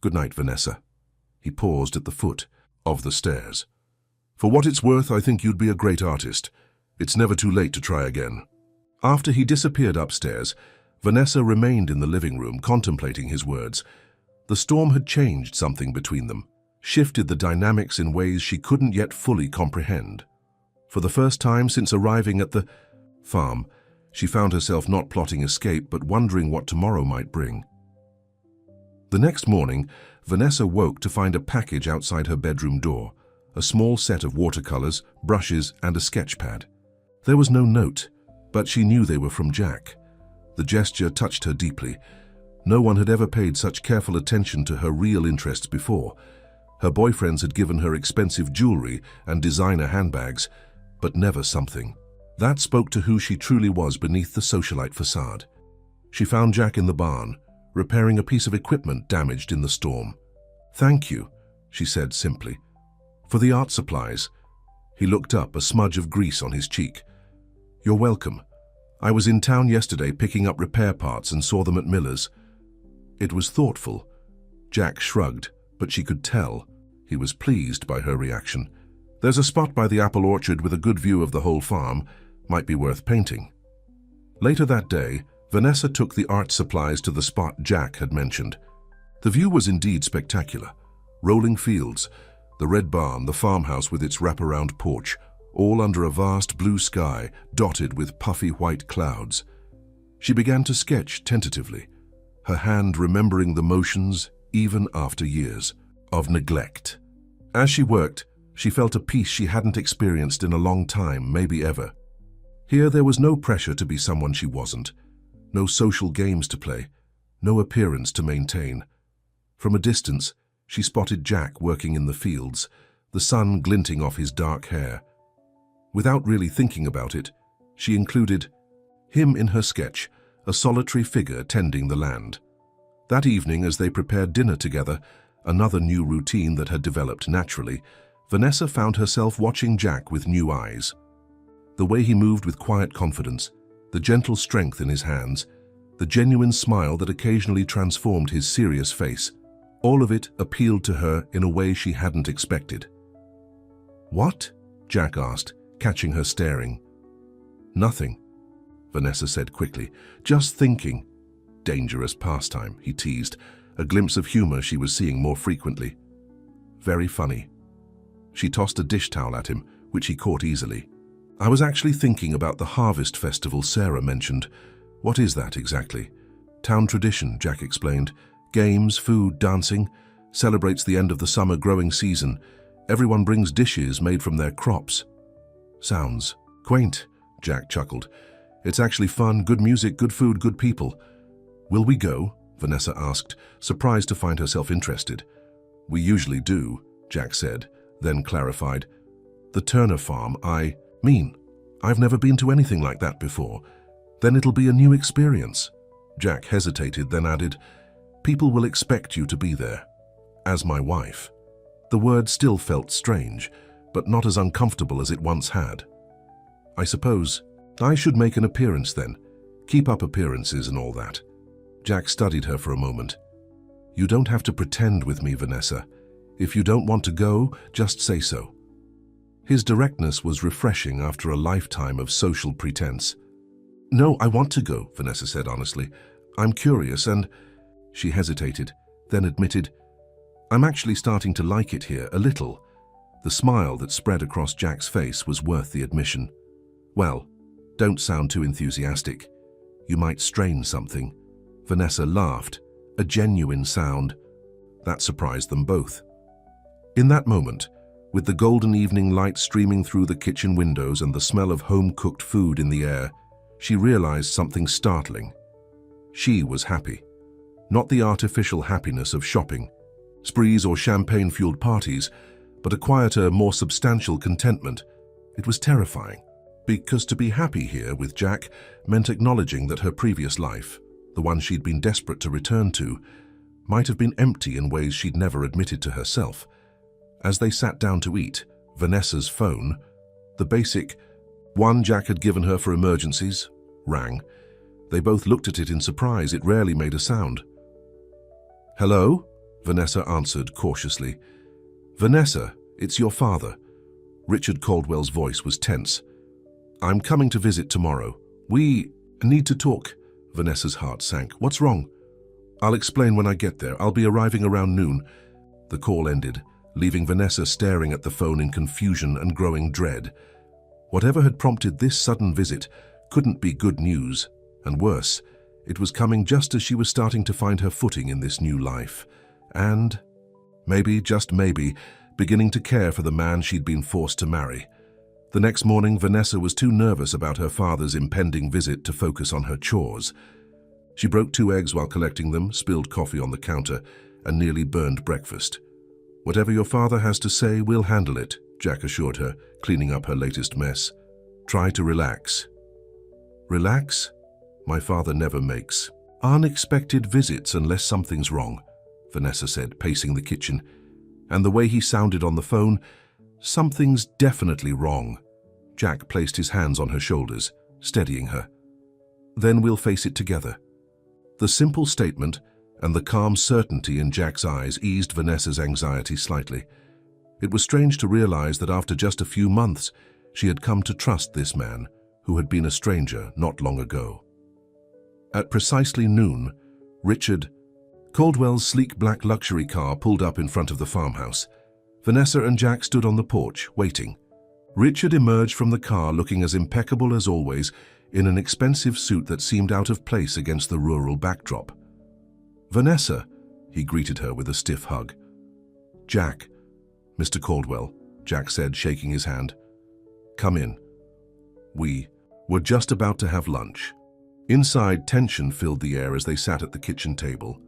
"Good night, Vanessa." He paused at the foot of the stairs. "For what it's worth, I think you'd be a great artist. It's never too late to try again." After he disappeared upstairs, Vanessa remained in the living room, contemplating his words. The storm had changed something between them, shifted the dynamics in ways she couldn't yet fully comprehend. For the first time since arriving at the farm, she found herself not plotting escape, but wondering what tomorrow might bring. The next morning, Vanessa woke to find a package outside her bedroom door, a small set of watercolors, brushes, and a sketch pad. There was no note, but she knew they were from Jack. The gesture touched her deeply. No one had ever paid such careful attention to her real interests before. Her boyfriends had given her expensive jewelry and designer handbags, but never something. That spoke to who she truly was beneath the socialite facade. She found Jack in the barn, repairing a piece of equipment damaged in the storm. "Thank you," she said simply. "For the art supplies." He looked up, a smudge of grease on his cheek. "You're welcome. I was in town yesterday picking up repair parts and saw them at Miller's." It was thoughtful. Jack shrugged, but she could tell he was pleased by her reaction. "There's a spot by the apple orchard with a good view of the whole farm. Might be worth painting." Later that day, Vanessa took the art supplies to the spot Jack had mentioned. The view was indeed spectacular. Rolling fields, the red barn, the farmhouse with its wraparound porch, all under a vast blue sky dotted with puffy white clouds. She began to sketch tentatively, her hand remembering the motions even after years of neglect. As she worked, she felt a peace she hadn't experienced in a long time, maybe ever. Here there was no pressure to be someone she wasn't, no social games to play, no appearance to maintain. From a distance, she spotted Jack working in the fields, the sun glinting off his dark hair. Without really thinking about it, she included him in her sketch, a solitary figure tending the land. That evening, as they prepared dinner together, another new routine that had developed naturally, Vanessa found herself watching Jack with new eyes. The way he moved with quiet confidence, the gentle strength in his hands, the genuine smile that occasionally transformed his serious face, all of it appealed to her in a way she hadn't expected. "What?" Jack asked, catching her staring. "Nothing," Vanessa said quickly. "Just thinking." "Dangerous pastime," he teased, a glimpse of humor she was seeing more frequently. "Very funny." She tossed a dish towel at him, which he caught easily. "I was actually thinking about the harvest festival Sarah mentioned. What is that exactly?" "Town tradition," Jack explained. "Games, food, dancing. Celebrates the end of the summer growing season. Everyone brings dishes made from their crops." "Sounds quaint," Jack chuckled. "It's actually fun, good music, good food, good people." "Will we go?" Vanessa asked, surprised to find herself interested. "We usually do," Jack said, then clarified. "The Turner farm, I've never been to anything like that before. Then it'll be a new experience." Jack hesitated, then added, "People will expect you to be there. As my wife." The word still felt strange, but not as uncomfortable as it once had. "I suppose I should make an appearance then. Keep up appearances and all that." Jack studied her for a moment. "You don't have to pretend with me, Vanessa. If you don't want to go, just say so." His directness was refreshing after a lifetime of social pretense. "No, I want to go," Vanessa said honestly. "I'm curious and—" She hesitated, then admitted, "I'm actually starting to like it here, a little." The smile that spread across Jack's face was worth the admission. "Well, don't sound too enthusiastic. You might strain something." Vanessa laughed, a genuine sound. That surprised them both. In that moment, with the golden evening light streaming through the kitchen windows and the smell of home-cooked food in the air, she realized something startling. She was happy. Not the artificial happiness of shopping, sprees or champagne-fueled parties, but a quieter, more substantial contentment. It was terrifying, because to be happy here with Jack meant acknowledging that her previous life, the one she'd been desperate to return to, might have been empty in ways she'd never admitted to herself. As they sat down to eat, Vanessa's phone, the basic one Jack had given her for emergencies, rang. They both looked at it in surprise. It rarely made a sound. "Hello?" Vanessa answered cautiously. "Vanessa, it's your father." Richard Caldwell's voice was tense. "I'm coming to visit tomorrow. We need to talk." Vanessa's heart sank. "What's wrong?" "I'll explain when I get there. I'll be arriving around noon." The call ended, leaving Vanessa staring at the phone in confusion and growing dread. Whatever had prompted this sudden visit couldn't be good news, and worse, it was coming just as she was starting to find her footing in this new life, and, maybe, just maybe, beginning to care for the man she'd been forced to marry. The next morning, Vanessa was too nervous about her father's impending visit to focus on her chores. She broke 2 eggs while collecting them, spilled coffee on the counter, and nearly burned breakfast. "Whatever your father has to say, we'll handle it," Jack assured her, cleaning up her latest mess. "Try to relax." "Relax? My father never makes unexpected visits unless something's wrong," Vanessa said, pacing the kitchen. "And the way he sounded on the phone, something's definitely wrong." Jack placed his hands on her shoulders, steadying her. "Then we'll face it together." The simple statement and the calm certainty in Jack's eyes eased Vanessa's anxiety slightly. It was strange to realize that after just a few months, she had come to trust this man, who had been a stranger not long ago. At precisely noon, Richard Caldwell's sleek black luxury car pulled up in front of the farmhouse. Vanessa and Jack stood on the porch, waiting. Richard emerged from the car looking as impeccable as always, in an expensive suit that seemed out of place against the rural backdrop. "Vanessa," he greeted her with a stiff hug. "Jack." "Mr. Caldwell," Jack said, shaking his hand. "Come in." We were just about to have lunch. Inside, tension filled the air as they sat at the kitchen table.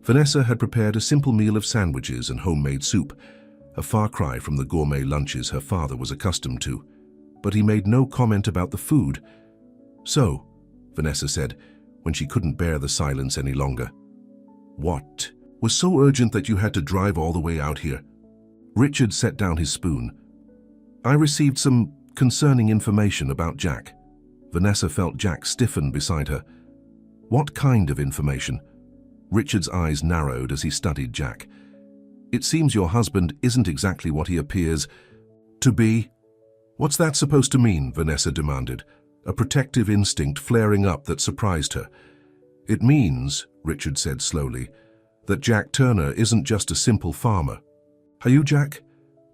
Vanessa had prepared a simple meal of sandwiches and homemade soup, a far cry from the gourmet lunches her father was accustomed to. But he made no comment about the food. "So," Vanessa said, when she couldn't bear the silence any longer. "What was so urgent that you had to drive all the way out here?" Richard set down his spoon. "I received some concerning information about Jack." Vanessa felt Jack stiffen beside her. "What kind of information?" Richard's eyes narrowed as he studied Jack. "It seems your husband isn't exactly what he appears to be." "What's that supposed to mean?" Vanessa demanded, a protective instinct flaring up that surprised her. "It means," Richard said slowly, "that Jack Turner isn't just a simple farmer." "Are you Jack?"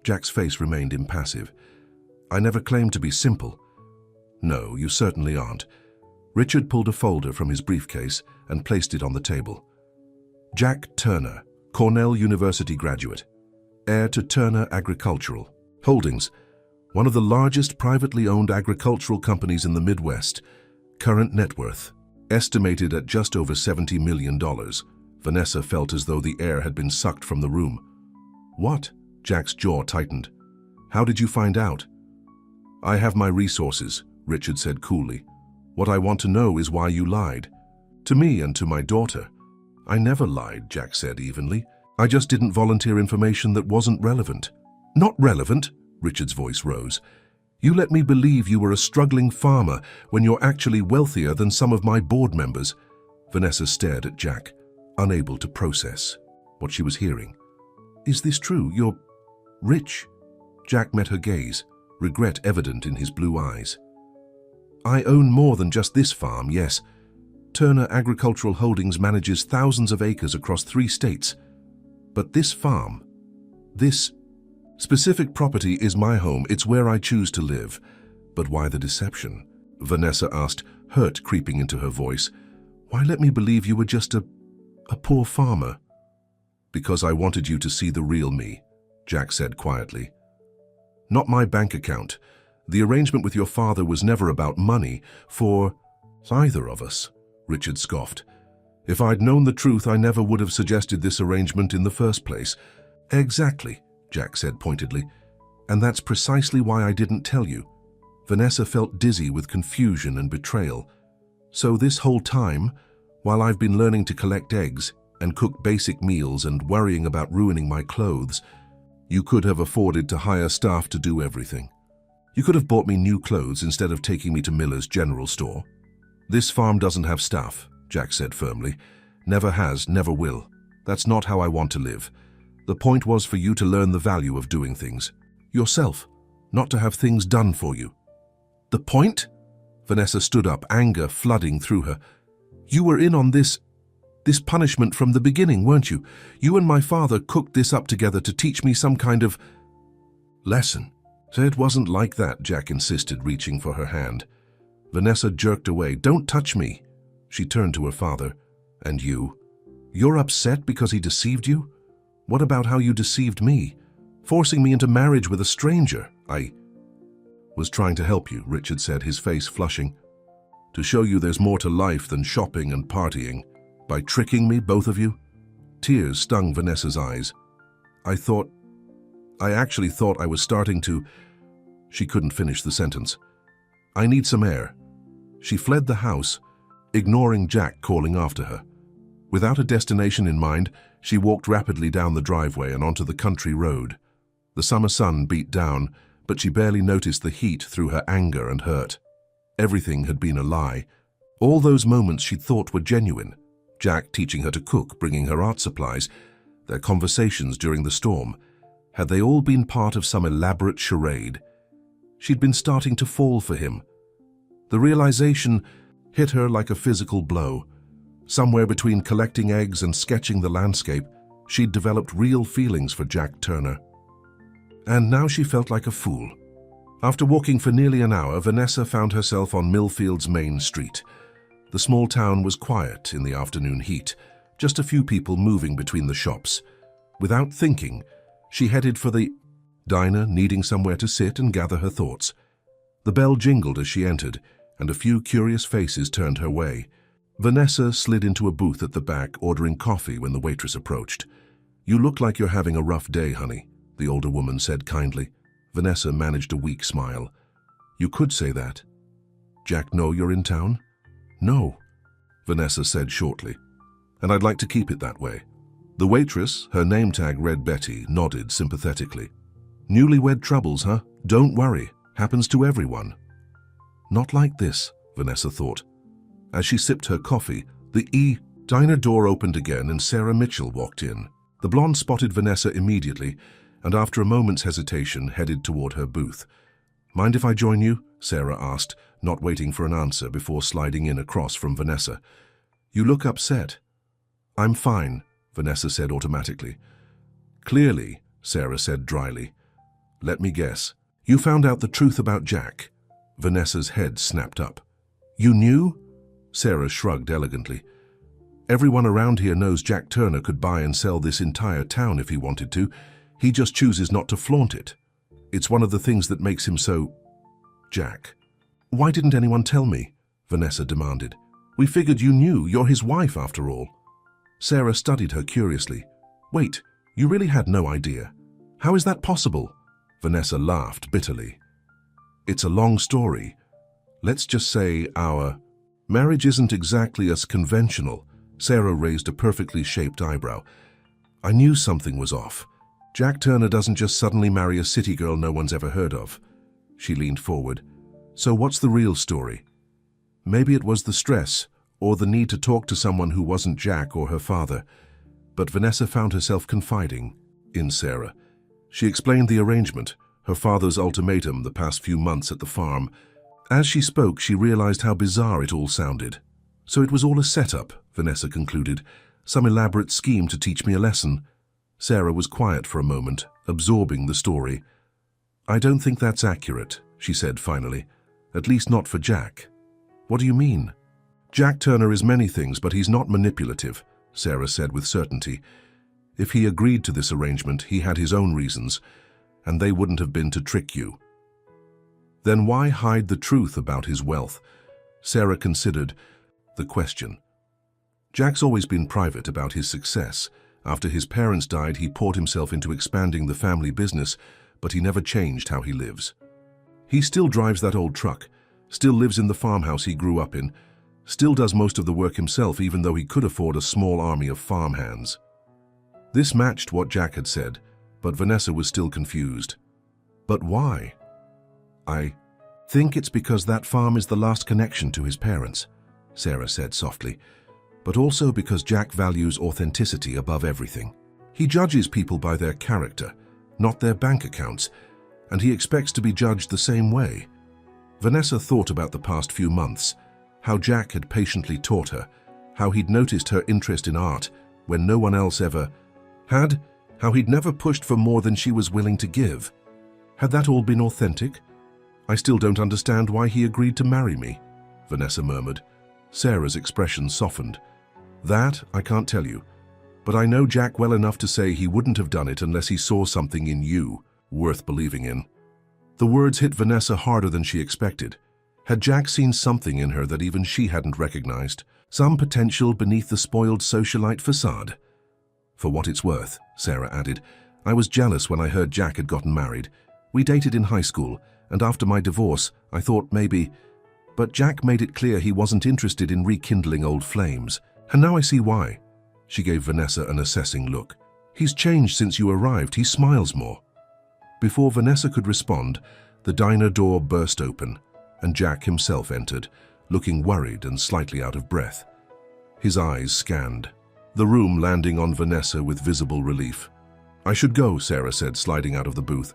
Jack's face remained impassive. "I never claimed to be simple." "No, you certainly aren't." Richard pulled a folder from his briefcase and placed it on the table. "Jack Turner, Cornell University graduate, heir to Turner Agricultural Holdings, one of the largest privately owned agricultural companies in the Midwest. Current net worth, estimated at just over $70 million. Vanessa felt as though the air had been sucked from the room. "What?" Jack's jaw tightened. "How did you find out?" "I have my resources," Richard said coolly. "What I want to know is why you lied. To me and to my daughter." "I never lied," Jack said evenly. "I just didn't volunteer information that wasn't relevant." "Not relevant?" Richard's voice rose. "You let me believe you were a struggling farmer when you're actually wealthier than some of my board members." Vanessa stared at Jack, unable to process what she was hearing. "Is this true? You're rich?" Jack met her gaze, regret evident in his blue eyes. "I own more than just this farm, yes. Turner Agricultural Holdings manages thousands of acres across 3 states. But this farm, this specific property is my home. It's where I choose to live." "But why the deception?" Vanessa asked, hurt creeping into her voice. "Why let me believe you were just a poor farmer?" "Because I wanted you to see the real me," Jack said quietly. "Not my bank account. The arrangement with your father was never about money for either of us," Richard scoffed. "If I'd known the truth, I never would have suggested this arrangement in the first place." "Exactly," Jack said pointedly. "And that's precisely why I didn't tell you." Vanessa felt dizzy with confusion and betrayal. "So this whole time, while I've been learning to collect eggs and cook basic meals and worrying about ruining my clothes, you could have afforded to hire staff to do everything. You could have bought me new clothes instead of taking me to Miller's general store." "This farm doesn't have staff," Jack said firmly. "Never has, never will. That's not how I want to live. The point was for you to learn the value of doing things yourself, not to have things done for you." "The point?" Vanessa stood up, anger flooding through her. "You were in on this punishment from the beginning, weren't you? You and my father cooked this up together to teach me some kind of lesson." "It wasn't like that," Jack insisted, reaching for her hand. Vanessa jerked away. "Don't touch me." She turned to her father. "And you? You're upset because he deceived you? What about how you deceived me, forcing me into marriage with a stranger?" Was trying to help you, Richard said, his face flushing. To show you there's more to life than shopping and partying. By tricking me, both of you? Tears stung Vanessa's eyes. I actually thought I was starting to... She couldn't finish the sentence. I need some air. She fled the house, ignoring Jack calling after her. Without a destination in mind, she walked rapidly down the driveway and onto the country road. The summer sun beat down, but she barely noticed the heat through her anger and hurt. Everything had been a lie. All those moments she'd thought were genuine. Jack teaching her to cook, bringing her art supplies, their conversations during the storm. Had they all been part of some elaborate charade? She'd been starting to fall for him. The realization hit her like a physical blow. Somewhere between collecting eggs and sketching the landscape, she'd developed real feelings for Jack Turner. And now she felt like a fool. After walking for nearly an hour, Vanessa found herself on Millfield's main street. The small town was quiet in the afternoon heat, just a few people moving between the shops. Without thinking, she headed for the diner, needing somewhere to sit and gather her thoughts. The bell jingled as she entered, and a few curious faces turned her way. Vanessa slid into a booth at the back, ordering coffee when the waitress approached. "You look like you're having a rough day, honey," the older woman said kindly. Vanessa managed a weak smile. "You could say that. Jack know you're in town?" "No," Vanessa said shortly. "And I'd like to keep it that way." The waitress, her name tag read Betty, nodded sympathetically. "Newlywed troubles, huh? Don't worry. Happens to everyone." Not like this, Vanessa thought. As she sipped her coffee, the diner door opened again and Sarah Mitchell walked in. The blonde spotted Vanessa immediately, and after a moment's hesitation headed toward her booth. "Mind if I join you?" Sarah asked, not waiting for an answer before sliding in across from Vanessa. "You look upset." "I'm fine," Vanessa said automatically. "Clearly," Sarah said dryly. "Let me guess. You found out the truth about Jack." Vanessa's head snapped up. "You knew?" Sarah shrugged elegantly. "Everyone around here knows Jack Turner could buy and sell this entire town if he wanted to. He just chooses not to flaunt it. It's one of the things that makes him so... Jack." "Why didn't anyone tell me?" Vanessa demanded. "We figured you knew. You're his wife, after all." Sarah studied her curiously. "Wait, you really had no idea? How is that possible?" Vanessa laughed bitterly. "It's a long story. Let's just say our marriage isn't exactly as conventional." Sarah raised a perfectly shaped eyebrow. "I knew something was off. Jack Turner doesn't just suddenly marry a city girl no one's ever heard of." She leaned forward. "So what's the real story?" Maybe it was the stress, or the need to talk to someone who wasn't Jack or her father. But Vanessa found herself confiding in Sarah. She explained the arrangement, her father's ultimatum the past few months at the farm. As she spoke, she realized how bizarre it all sounded. "So it was all a setup," Vanessa concluded. "Some elaborate scheme to teach me a lesson." Sarah was quiet for a moment, absorbing the story. "I don't think that's accurate," she said finally. "At least not for Jack." "What do you mean?" "Jack Turner is many things, but he's not manipulative," Sarah said with certainty. "If he agreed to this arrangement, he had his own reasons, and they wouldn't have been to trick you." Then why hide the truth about his wealth? Sarah considered the question. Jack's always been private about his success. After his parents died, he poured himself into expanding the family business, but he never changed how he lives. He still drives that old truck, still lives in the farmhouse he grew up in, still does most of the work himself even though he could afford a small army of farmhands. This matched what Jack had said, but Vanessa was still confused. "But why?" "I think it's because that farm is the last connection to his parents," Sarah said softly, "but also because Jack values authenticity above everything. He judges people by their character, not their bank accounts, and he expects to be judged the same way." Vanessa thought about the past few months, how Jack had patiently taught her, how he'd noticed her interest in art when no one else ever had, how he'd never pushed for more than she was willing to give. Had that all been authentic? "I still don't understand why he agreed to marry me," Vanessa murmured. Sarah's expression softened. "That I can't tell you, but I know Jack well enough to say he wouldn't have done it unless he saw something in you worth believing in." The words hit Vanessa harder than she expected. Had Jack seen something in her that even she hadn't recognized? Some potential beneath the spoiled socialite facade? For what it's worth, Sarah added, I was jealous when I heard Jack had gotten married. We dated in high school, and after my divorce, I thought maybe... But Jack made it clear he wasn't interested in rekindling old flames. And now I see why. She gave Vanessa an assessing look. He's changed since you arrived. He smiles more. Before Vanessa could respond, the diner door burst open, and Jack himself entered, looking worried and slightly out of breath. His eyes scanned the room, landing on Vanessa with visible relief. I should go, Sarah said, sliding out of the booth.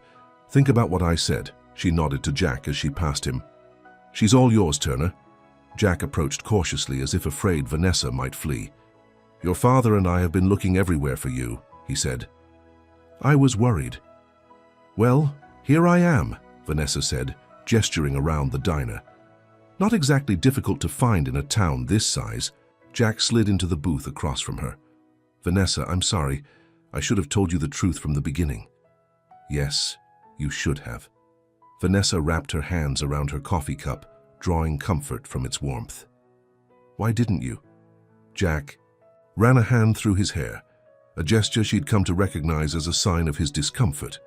Think about what I said. She nodded to Jack as she passed him. She's all yours, Turner. Jack approached cautiously, as if afraid Vanessa might flee. Your father and I have been looking everywhere for you, he said. I was worried. Well, here I am, Vanessa said, gesturing around the diner. Not exactly difficult to find in a town this size. Jack slid into the booth across from her. Vanessa, I'm sorry. I should have told you the truth from the beginning. Yes, you should have. Vanessa wrapped her hands around her coffee cup, drawing comfort from its warmth. Why didn't you? Jack ran a hand through his hair, a gesture she'd come to recognize as a sign of his discomfort.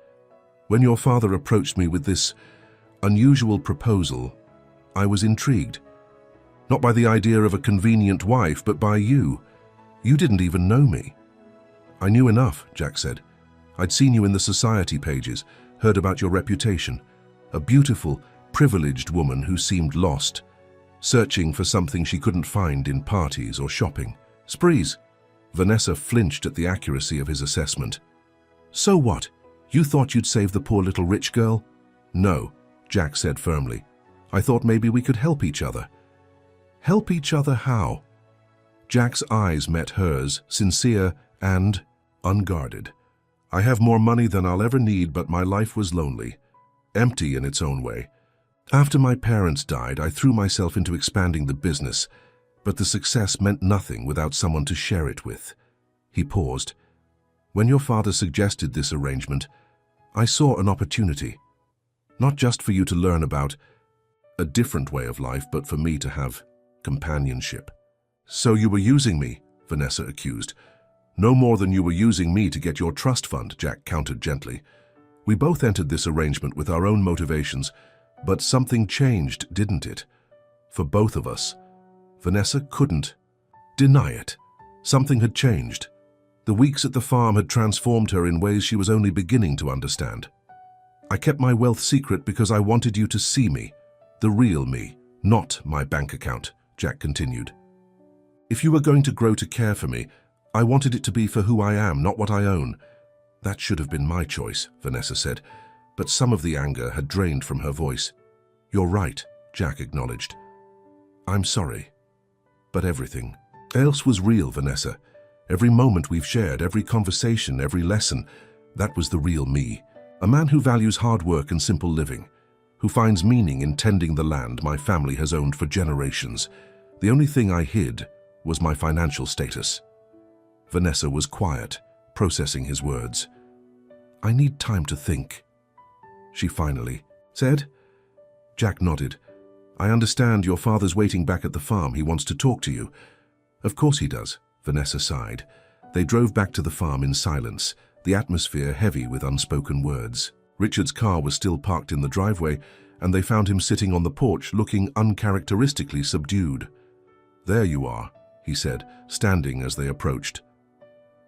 When your father approached me with this unusual proposal, I was intrigued. Not by the idea of a convenient wife, but by you. You didn't even know me. I knew enough, Jack said. I'd seen you in the society pages, heard about your reputation. A beautiful, privileged woman who seemed lost, searching for something she couldn't find in parties or shopping sprees. Vanessa flinched at the accuracy of his assessment. So what? You thought you'd save the poor little rich girl? No, Jack said firmly. I thought maybe we could help each other. Help each other how? Jack's eyes met hers, sincere and unguarded. I have more money than I'll ever need, but my life was lonely, empty in its own way. After my parents died, I threw myself into expanding the business, but the success meant nothing without someone to share it with. He paused. When your father suggested this arrangement, I saw an opportunity. Not just for you to learn about a different way of life, but for me to have companionship. So you were using me, Vanessa accused. No more than you were using me to get your trust fund, Jack countered gently. We both entered this arrangement with our own motivations, but something changed, didn't it? For both of us. Vanessa couldn't deny it. Something had changed. The weeks at the farm had transformed her in ways she was only beginning to understand. I kept my wealth secret because I wanted you to see me, the real me, not my bank account, Jack continued. If you were going to grow to care for me, I wanted it to be for who I am, not what I own. That should have been my choice, Vanessa said, but some of the anger had drained from her voice. You're right, Jack acknowledged. I'm sorry. But everything else was real, Vanessa. Every moment we've shared, every conversation, every lesson, that was the real me. A man who values hard work and simple living, who finds meaning in tending the land my family has owned for generations. The only thing I hid was my financial status. Vanessa was quiet, processing his words. I need time to think, she finally said. Jack nodded. I understand your father's waiting back at the farm. He wants to talk to you. Of course he does, Vanessa sighed. They drove back to the farm in silence, the atmosphere heavy with unspoken words. Richard's car was still parked in the driveway, and they found him sitting on the porch looking uncharacteristically subdued. There you are, he said, standing as they approached.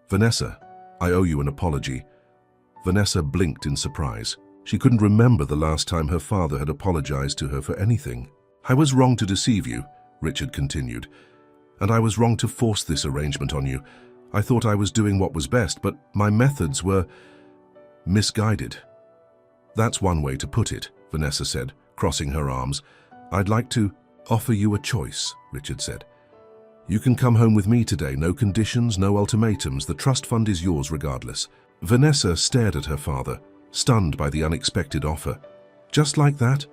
Vanessa, I owe you an apology. Vanessa blinked in surprise. She couldn't remember the last time her father had apologized to her for anything. I was wrong to deceive you, Richard continued, and I was wrong to force this arrangement on you. I thought I was doing what was best, but my methods were misguided. That's one way to put it, Vanessa said, crossing her arms. I'd like to offer you a choice, Richard said. You can come home with me today, no conditions, no ultimatums. The trust fund is yours regardless. Vanessa stared at her father, stunned by the unexpected offer. Just like that?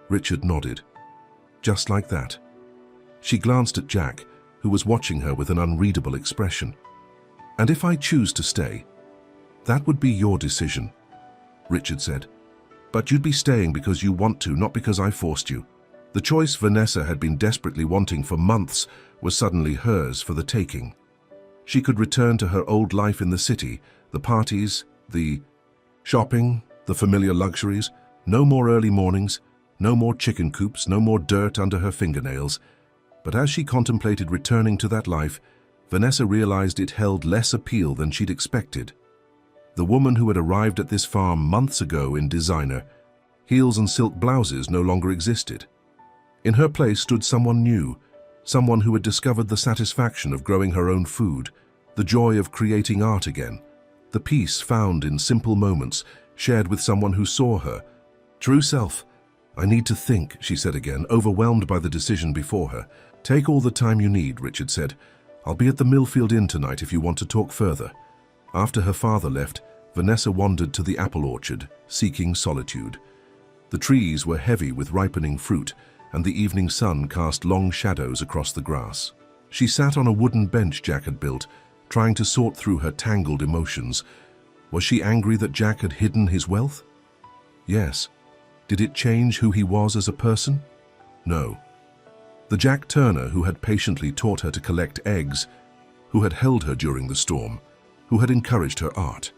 Richard nodded. Just like that. She glanced at Jack, who was watching her with an unreadable expression. And if I choose to stay, that would be your decision, Richard said. But you'd be staying because you want to, not because I forced you. The choice Vanessa had been desperately wanting for months was suddenly hers for the taking. She could return to her old life in the city, the parties, the shopping, the familiar luxuries. No more early mornings, no more chicken coops, no more dirt under her fingernails. But as she contemplated returning to that life, Vanessa realized it held less appeal than she'd expected. The woman who had arrived at this farm months ago in designer, heels and silk blouses no longer existed. In her place stood someone new, someone who had discovered the satisfaction of growing her own food, the joy of creating art again, the peace found in simple moments shared with someone who saw her. True self. I need to think, she said again, overwhelmed by the decision before her. Take all the time you need, Richard said. I'll be at the Millfield Inn tonight if you want to talk further. After her father left, Vanessa wandered to the apple orchard, seeking solitude. The trees were heavy with ripening fruit, and the evening sun cast long shadows across the grass. She sat on a wooden bench Jack had built, trying to sort through her tangled emotions. Was she angry that Jack had hidden his wealth? Yes. Did it change who he was as a person? No. The Jack Turner who had patiently taught her to collect eggs, who had held her during the storm, who had encouraged her art.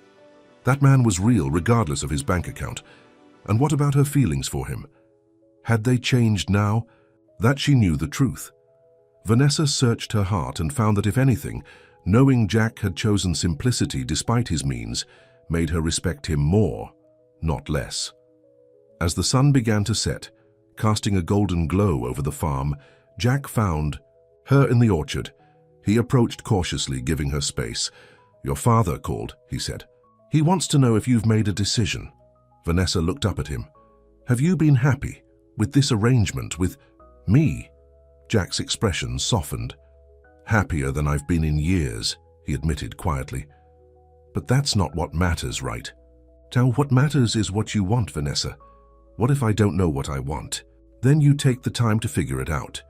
That man was real regardless of his bank account. And what about her feelings for him? Had they changed now? That she knew the truth. Vanessa searched her heart and found that if anything, knowing Jack had chosen simplicity despite his means made her respect him more, not less. As the sun began to set, casting a golden glow over the farm, Jack found her in the orchard. He approached cautiously, giving her space. Your father called, he said. He wants to know if you've made a decision. Vanessa looked up at him. Have you been happy with this arrangement with me? Jack's expression softened. Happier than I've been in years, he admitted quietly. But that's not what matters, right? Now, what matters is what you want, Vanessa. What if I don't know what I want? Then you take the time to figure it out.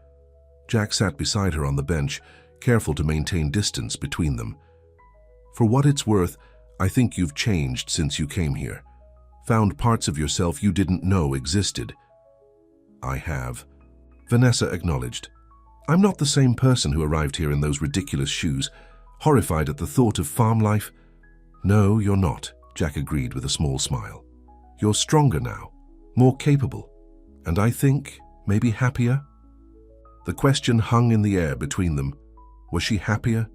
Jack sat beside her on the bench, careful to maintain distance between them. For what it's worth, I think you've changed since you came here. Found parts of yourself you didn't know existed. I have. Vanessa acknowledged. I'm not the same person who arrived here in those ridiculous shoes, horrified at the thought of farm life. No, you're not, Jack agreed with a small smile. You're stronger now, more capable, and I think maybe happier. The question hung in the air between them. Was she happier?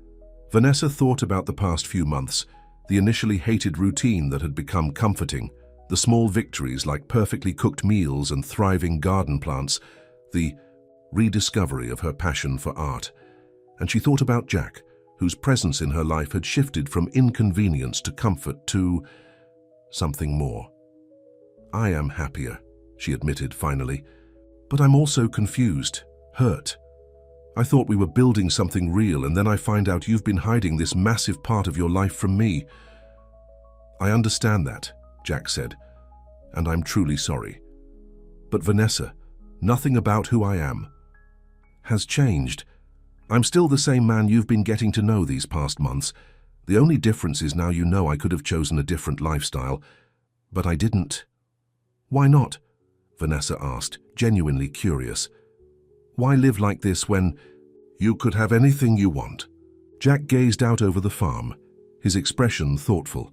Vanessa thought about the past few months, the initially hated routine that had become comforting, the small victories like perfectly cooked meals and thriving garden plants, the rediscovery of her passion for art. And she thought about Jack, whose presence in her life had shifted from inconvenience to comfort to something more. I am happier, she admitted finally, but I'm also confused, hurt. I thought we were building something real, and then I find out you've been hiding this massive part of your life from me. I understand that, Jack said, and I'm truly sorry. But Vanessa, nothing about who I am has changed. I'm still the same man you've been getting to know these past months. The only difference is now you know I could have chosen a different lifestyle, but I didn't. Why not? Vanessa asked, genuinely curious. Why live like this when you could have anything you want? Jack gazed out over the farm, his expression thoughtful.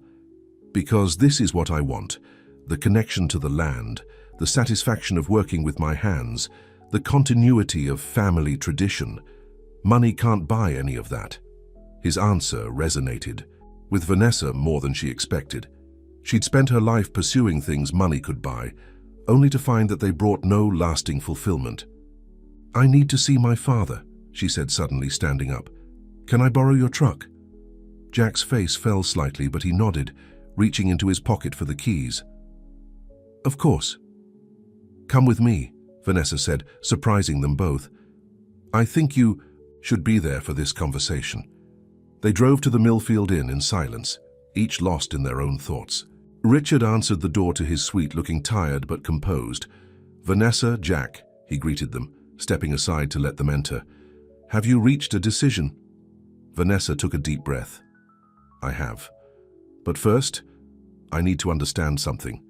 Because this is what I want, the connection to the land, the satisfaction of working with my hands, the continuity of family tradition. Money can't buy any of that. His answer resonated with Vanessa more than she expected. She'd spent her life pursuing things money could buy, only to find that they brought no lasting fulfillment. I need to see my father, she said suddenly, standing up. Can I borrow your truck? Jack's face fell slightly, but he nodded, reaching into his pocket for the keys. Of course. Come with me, Vanessa said, surprising them both. I think you should be there for this conversation. They drove to the Millfield Inn in silence, each lost in their own thoughts. Richard answered the door to his suite, looking tired but composed. Vanessa, Jack, he greeted them, stepping aside to let them enter. Have you reached a decision? Vanessa took a deep breath. I have. But first, I need to understand something.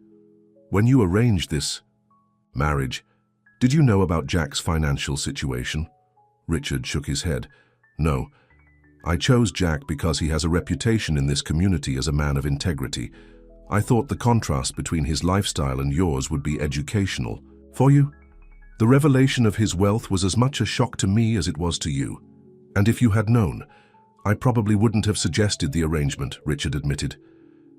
When you arranged this marriage, did you know about Jack's financial situation? Richard shook his head. No. I chose Jack because he has a reputation in this community as a man of integrity. I thought the contrast between his lifestyle and yours would be educational. For you? The revelation of his wealth was as much a shock to me as it was to you. And if you had known, I probably wouldn't have suggested the arrangement, Richard admitted.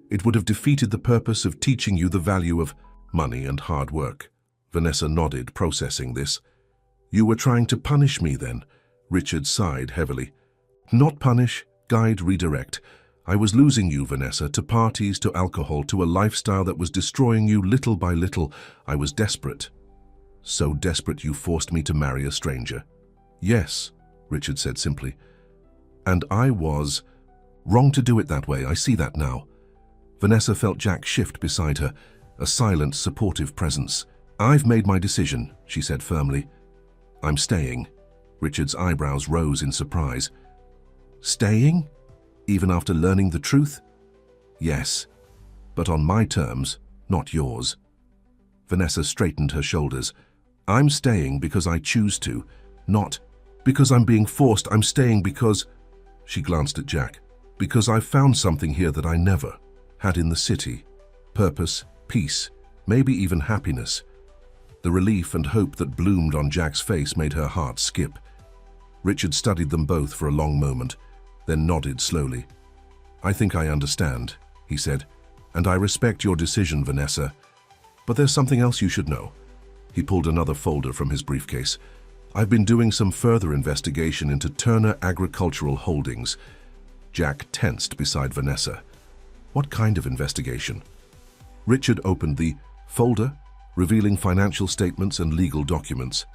It would have defeated the purpose of teaching you the value of money and hard work. Vanessa nodded, processing this. You were trying to punish me then? Richard sighed heavily. Not punish, guide, redirect. I was losing you, Vanessa, to parties, to alcohol, to a lifestyle that was destroying you little by little. I was desperate. So desperate you forced me to marry a stranger. Yes, Richard said simply. And I was wrong to do it that way. I see that now. Vanessa felt Jack shift beside her, a silent, supportive presence. I've made my decision, she said firmly. I'm staying. Richard's eyebrows rose in surprise. Staying? Even after learning the truth? Yes, but on my terms, not yours. Vanessa straightened her shoulders. I'm staying because I choose to, not because I'm being forced. I'm staying because, she glanced at Jack, because I've found something here that I never had in the city. Purpose, peace, maybe even happiness. The relief and hope that bloomed on Jack's face made her heart skip. Richard studied them both for a long moment, then nodded slowly. I think I understand, he said, and I respect your decision, Vanessa. But there's something else you should know. He pulled another folder from his briefcase. I've been doing some further investigation into Turner Agricultural Holdings. Jack tensed beside Vanessa. What kind of investigation? Richard opened the folder, revealing financial statements and legal documents.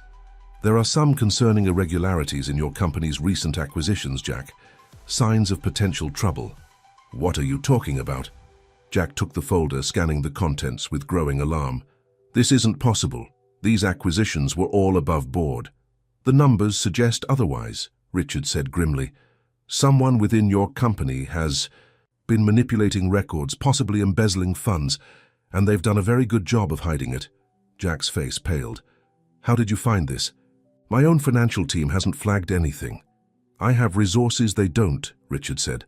There are some concerning irregularities in your company's recent acquisitions, Jack. Signs of potential trouble. What are you talking about? Jack took the folder, scanning the contents with growing alarm. This isn't possible. These acquisitions were all above board. The numbers suggest otherwise, Richard said grimly. Someone within your company has been manipulating records, possibly embezzling funds, and they've done a very good job of hiding it. Jack's face paled. How did you find this? My own financial team hasn't flagged anything. I have resources they don't, Richard said,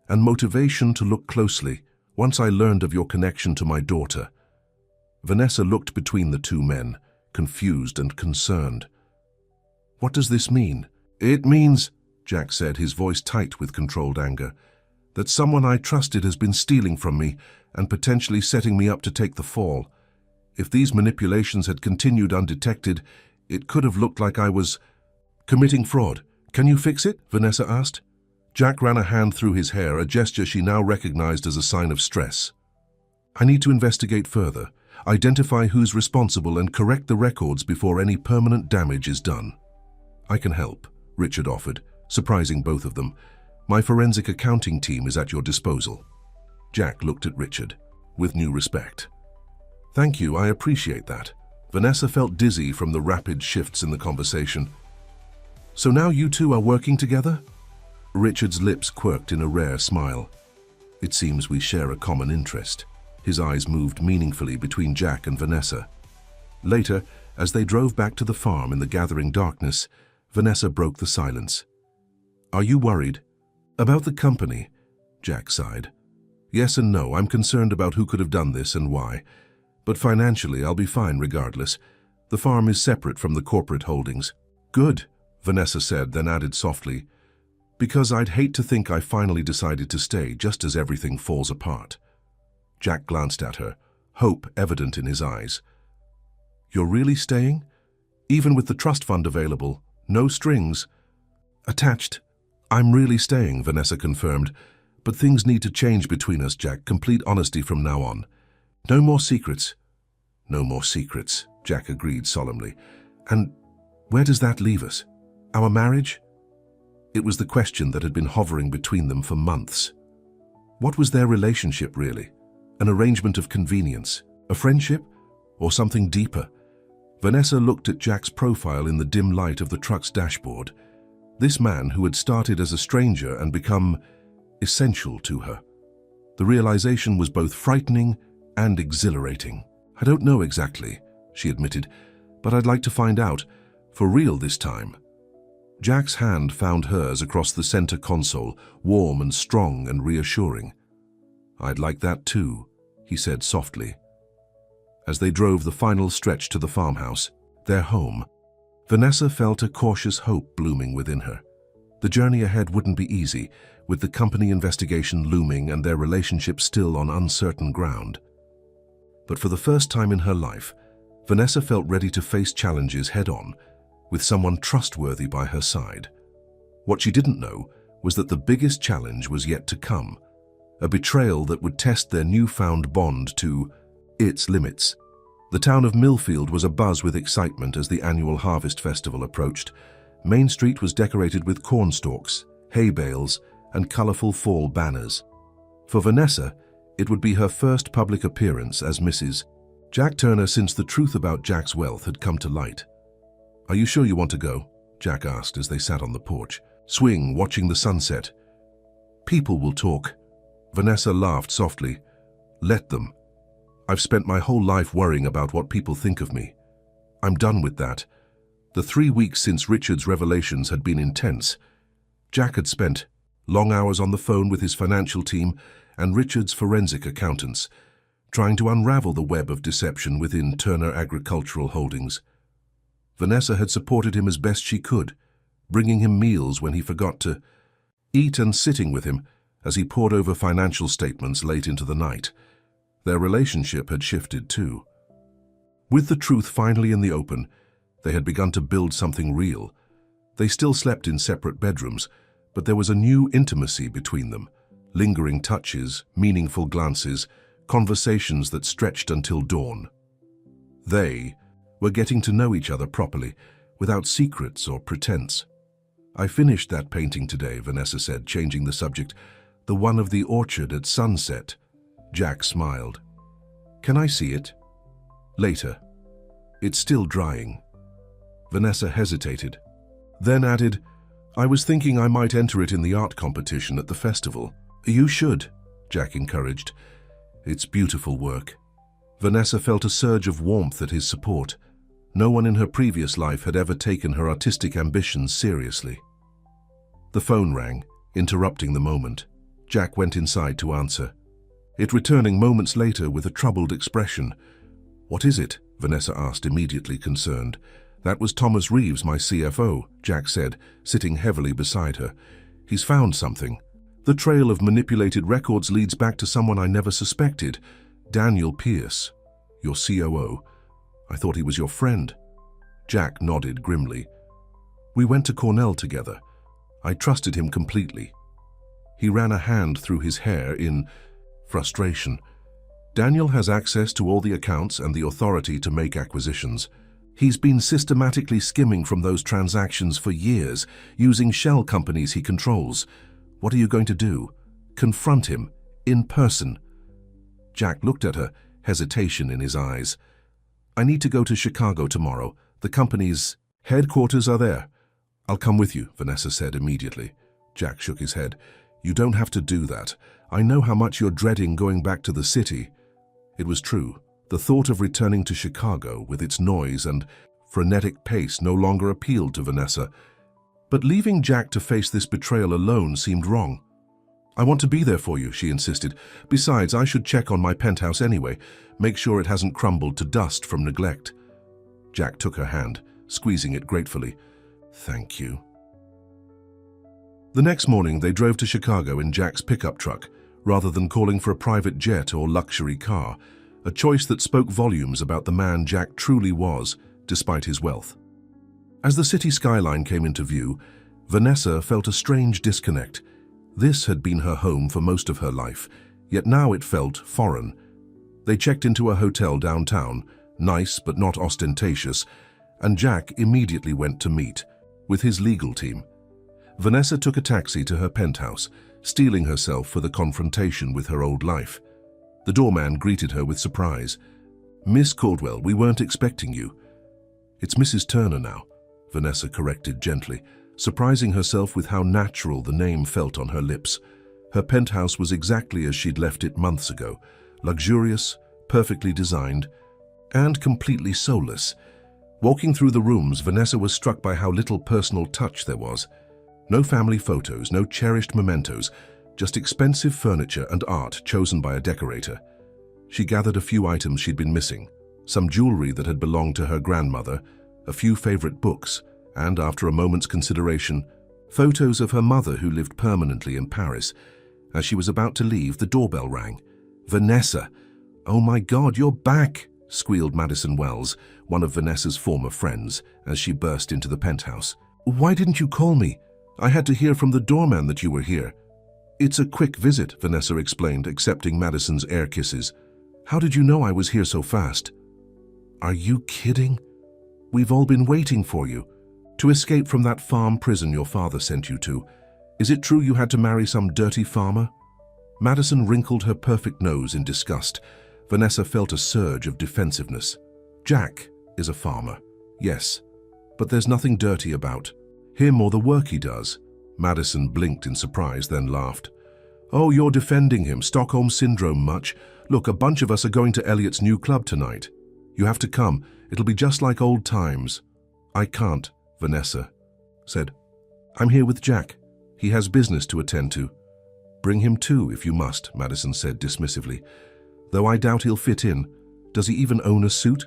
and motivation to look closely once I learned of your connection to my daughter. Vanessa looked between the two men, confused and concerned. What does this mean? It means, Jack said, his voice tight with controlled anger, that someone I trusted has been stealing from me and potentially setting me up to take the fall. If these manipulations had continued undetected, it could have looked like I was committing fraud. Can you fix it? Vanessa asked. Jack ran a hand through his hair, a gesture she now recognized as a sign of stress. I need to investigate further, identify who's responsible and correct the records before any permanent damage is done. I can help, Richard offered, surprising both of them. My forensic accounting team is at your disposal. Jack looked at Richard with new respect. Thank you, I appreciate that. Vanessa felt dizzy from the rapid shifts in the conversation. So now you two are working together? Richard's lips quirked in a rare smile. It seems we share a common interest. His eyes moved meaningfully between Jack and Vanessa. Later, as they drove back to the farm in the gathering darkness, Vanessa broke the silence. Are you worried? About the company? Jack sighed. Yes and no. I'm concerned about who could have done this and why. But financially, I'll be fine regardless. The farm is separate from the corporate holdings. Good, Vanessa said, then added softly, because I'd hate to think I finally decided to stay just as everything falls apart. Jack glanced at her, hope evident in his eyes. You're really staying? Even with the trust fund available, no strings attached? I'm really staying, Vanessa confirmed, but things need to change between us, Jack. Complete honesty from now on. No more secrets. No more secrets, Jack agreed solemnly. And where does that leave us? Our marriage? It was the question that had been hovering between them for months. What was their relationship really? An arrangement of convenience? A friendship? Or something deeper? Vanessa looked at Jack's profile in the dim light of the truck's dashboard. This man who had started as a stranger and become essential to her. The realization was both frightening and exhilarating. I don't know exactly, she admitted, but I'd like to find out, for real this time. Jack's hand found hers across the center console, warm and strong and reassuring. I'd like that too, he said softly. As they drove the final stretch to the farmhouse, their home, Vanessa felt a cautious hope blooming within her. The journey ahead wouldn't be easy, with the company investigation looming and their relationship still on uncertain ground. But for the first time in her life, Vanessa felt ready to face challenges head-on, with someone trustworthy by her side. What she didn't know was that the biggest challenge was yet to come, a betrayal that would test their newfound bond to its limits. The town of Millfield was abuzz with excitement as the annual harvest festival approached. Main Street was decorated with corn stalks, hay bales, and colorful fall banners. For Vanessa, it would be her first public appearance as Mrs. Jack Turner since the truth about Jack's wealth had come to light. Are you sure you want to go? Jack asked as they sat on the porch, swing watching the sunset. People will talk. Vanessa laughed softly. Let them. I've spent my whole life worrying about what people think of me. I'm done with that. The 3 weeks since Richard's revelations had been intense. Jack had spent long hours on the phone with his financial team and Richard's forensic accountants, trying to unravel the web of deception within Turner Agricultural Holdings. Vanessa had supported him as best she could, bringing him meals when he forgot to eat and sitting with him as he pored over financial statements late into the night. Their relationship had shifted too. With the truth finally in the open, they had begun to build something real. They still slept in separate bedrooms, but there was a new intimacy between them, lingering touches, meaningful glances, conversations that stretched until dawn. They were getting to know each other properly, without secrets or pretense. I finished that painting today, Vanessa said, changing the subject. The one of the orchard at sunset. Jack smiled. Can I see it? Later. It's still drying. Vanessa hesitated, then added, I was thinking I might enter it in the art competition at the festival. You should, Jack encouraged. It's beautiful work. Vanessa felt a surge of warmth at his support. No one in her previous life had ever taken her artistic ambitions seriously. The phone rang, interrupting the moment. Jack went inside to answer, it returning moments later with a troubled expression. What is it? Vanessa asked, immediately concerned. That was Thomas Reeves, my CFO, Jack said, sitting heavily beside her. He's found something. The trail of manipulated records leads back to someone I never suspected. Daniel Pierce, your COO. I thought he was your friend. Jack nodded grimly. We went to Cornell together. I trusted him completely. He ran a hand through his hair in frustration. Daniel has access to all the accounts and the authority to make acquisitions. He's been systematically skimming from those transactions for years, using shell companies he controls. What are you going to do? Confront him, in person? Jack looked at her, hesitation in his eyes. I need to go to Chicago tomorrow. The company's headquarters are there. I'll come with you, Vanessa said immediately. Jack shook his head. You don't have to do that. I know how much you're dreading going back to the city. It was true. The thought of returning to Chicago with its noise and frenetic pace no longer appealed to Vanessa. But leaving Jack to face this betrayal alone seemed wrong. I want to be there for you, she insisted. Besides, I should check on my penthouse anyway, make sure it hasn't crumbled to dust from neglect. Jack took her hand, squeezing it gratefully. Thank you. The next morning, they drove to Chicago in Jack's pickup truck, rather than calling for a private jet or luxury car, a choice that spoke volumes about the man Jack truly was, despite his wealth. As the city skyline came into view, Vanessa felt a strange disconnect. This had been her home for most of her life, yet now it felt foreign. They checked into a hotel downtown, nice but not ostentatious, and Jack immediately went to meet with his legal team. Vanessa took a taxi to her penthouse, steeling herself for the confrontation with her old life. The doorman greeted her with surprise. Miss Caldwell, we weren't expecting you. It's Mrs. Turner now, Vanessa corrected gently, surprising herself with how natural the name felt on her lips. Her penthouse was exactly as she'd left it months ago, luxurious, perfectly designed, and completely soulless. Walking through the rooms, Vanessa was struck by how little personal touch there was. No family photos, no cherished mementos, just expensive furniture and art chosen by a decorator. She gathered a few items she'd been missing, some jewelry that had belonged to her grandmother, a few favorite books, and, after a moment's consideration, photos of her mother who lived permanently in Paris. As she was about to leave, the doorbell rang. "Vanessa! Oh my God, you're back!" squealed Madison Wells, one of Vanessa's former friends, as she burst into the penthouse. "Why didn't you call me? I had to hear from the doorman that you were here." "It's a quick visit," Vanessa explained, accepting Madison's air kisses. "How did you know I was here so fast?" "Are you kidding? We've all been waiting for you. To escape from that farm prison your father sent you to. Is it true you had to marry some dirty farmer?" Madison wrinkled her perfect nose in disgust. Vanessa felt a surge of defensiveness. "Jack is a farmer, yes, but there's nothing dirty about him or the work he does." Madison blinked in surprise, then laughed. "Oh, you're defending him. Stockholm Syndrome much? Look, a bunch of us are going to Elliot's new club tonight. You have to come. It'll be just like old times." "I can't," Vanessa said. "I'm here with Jack. He has business to attend to." "Bring him too, if you must," Madison said dismissively. "Though I doubt he'll fit in. Does he even own a suit?"